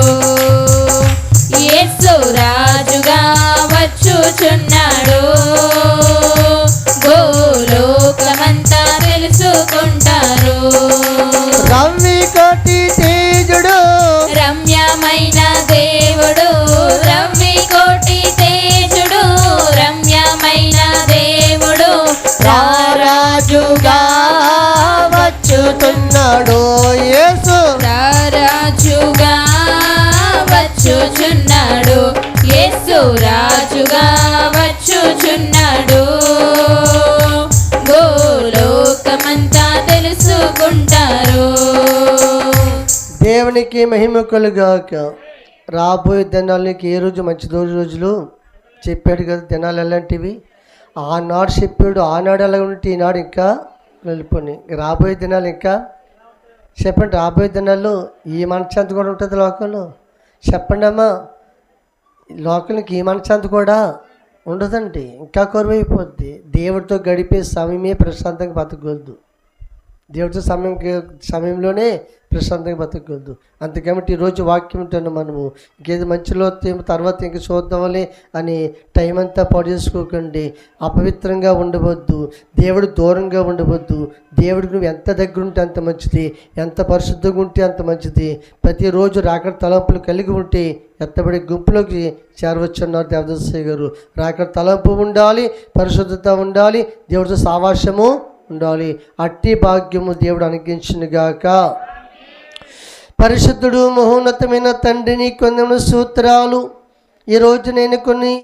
యేసు రాజుగా వచ్చుచున్నాడు, భూలోకమంతా తెలుసుకుంటారు. రవి కోటి తేజుడు, రమ్యమైన దేవుడు, రవి కోటి తేజుడు, రమ్యమైన దేవుడు, రాజుగా వచ్చుతున్నాడు. యేసు రాజుగా వచ్చుచున్నాడు. యేసు రాజుగా వచ్చుచున్నాడు, భూలోకమంతా తెలుసుకుంటారు. దేవునికి మహిమ కలుగాక. రాబోయే దినాలకి ఏ రోజు మంచి రోజులు చెప్పాడు కదా. దినాలు ఎలాంటివి ఆనాడు చెప్పాడు. ఆనాడు ఎలా ఉంటే ఈనాడు ఇంకా వెళ్ళిపోయి. రాబోయే దినాలు ఇంకా చెప్పండి. రాబోయే దినాల్లో ఈ మనశ్శాంతి కూడా ఉంటుంది లోకంలో. చెప్పండి అమ్మా, లోకానికి ఈ మనశ్శాంతి కూడా ఉండదండి. ఇంకా కరువైపోద్ది. దేవుడితో గడిపే సమయమే ప్రశాంతంగా బతకగలదు. దేవుడితో సమయంలోనే ప్రశాంతంగా బతకూడదు. అందుకని ఈరోజు వాక్యం ఉంటున్నాం మనము. ఇంకేది మంచిలో తర్వాత ఇంక చూద్దామని అని టైం అంతా పాడు చేసుకోకండి. అపవిత్రంగా ఉండవద్దు, దేవుడు దూరంగా ఉండవద్దు. దేవుడికి నువ్వు ఎంత దగ్గర ఉంటే అంత మంచిది, ఎంత పరిశుద్ధంగా ఉంటే అంత మంచిది. ప్రతిరోజు రాకడ తలంపులు కలిగి ఉంటే ఎత్తబడి గుంపులోకి చేరవచ్చున్నారు దేవదాసయ్య గారు. రాకడ తలంపు ఉండాలి, పరిశుద్ధత ఉండాలి, దేవుడితో సావాస్యము ఉండాలి. అట్టి భాగ్యము దేవుడు అనుగ్రహించునుగాక. పరిశుద్ధుడు మహోన్నతమైన తండ్రిని కొందరు సూత్రాలు ఈరోజు నేను కొన్ని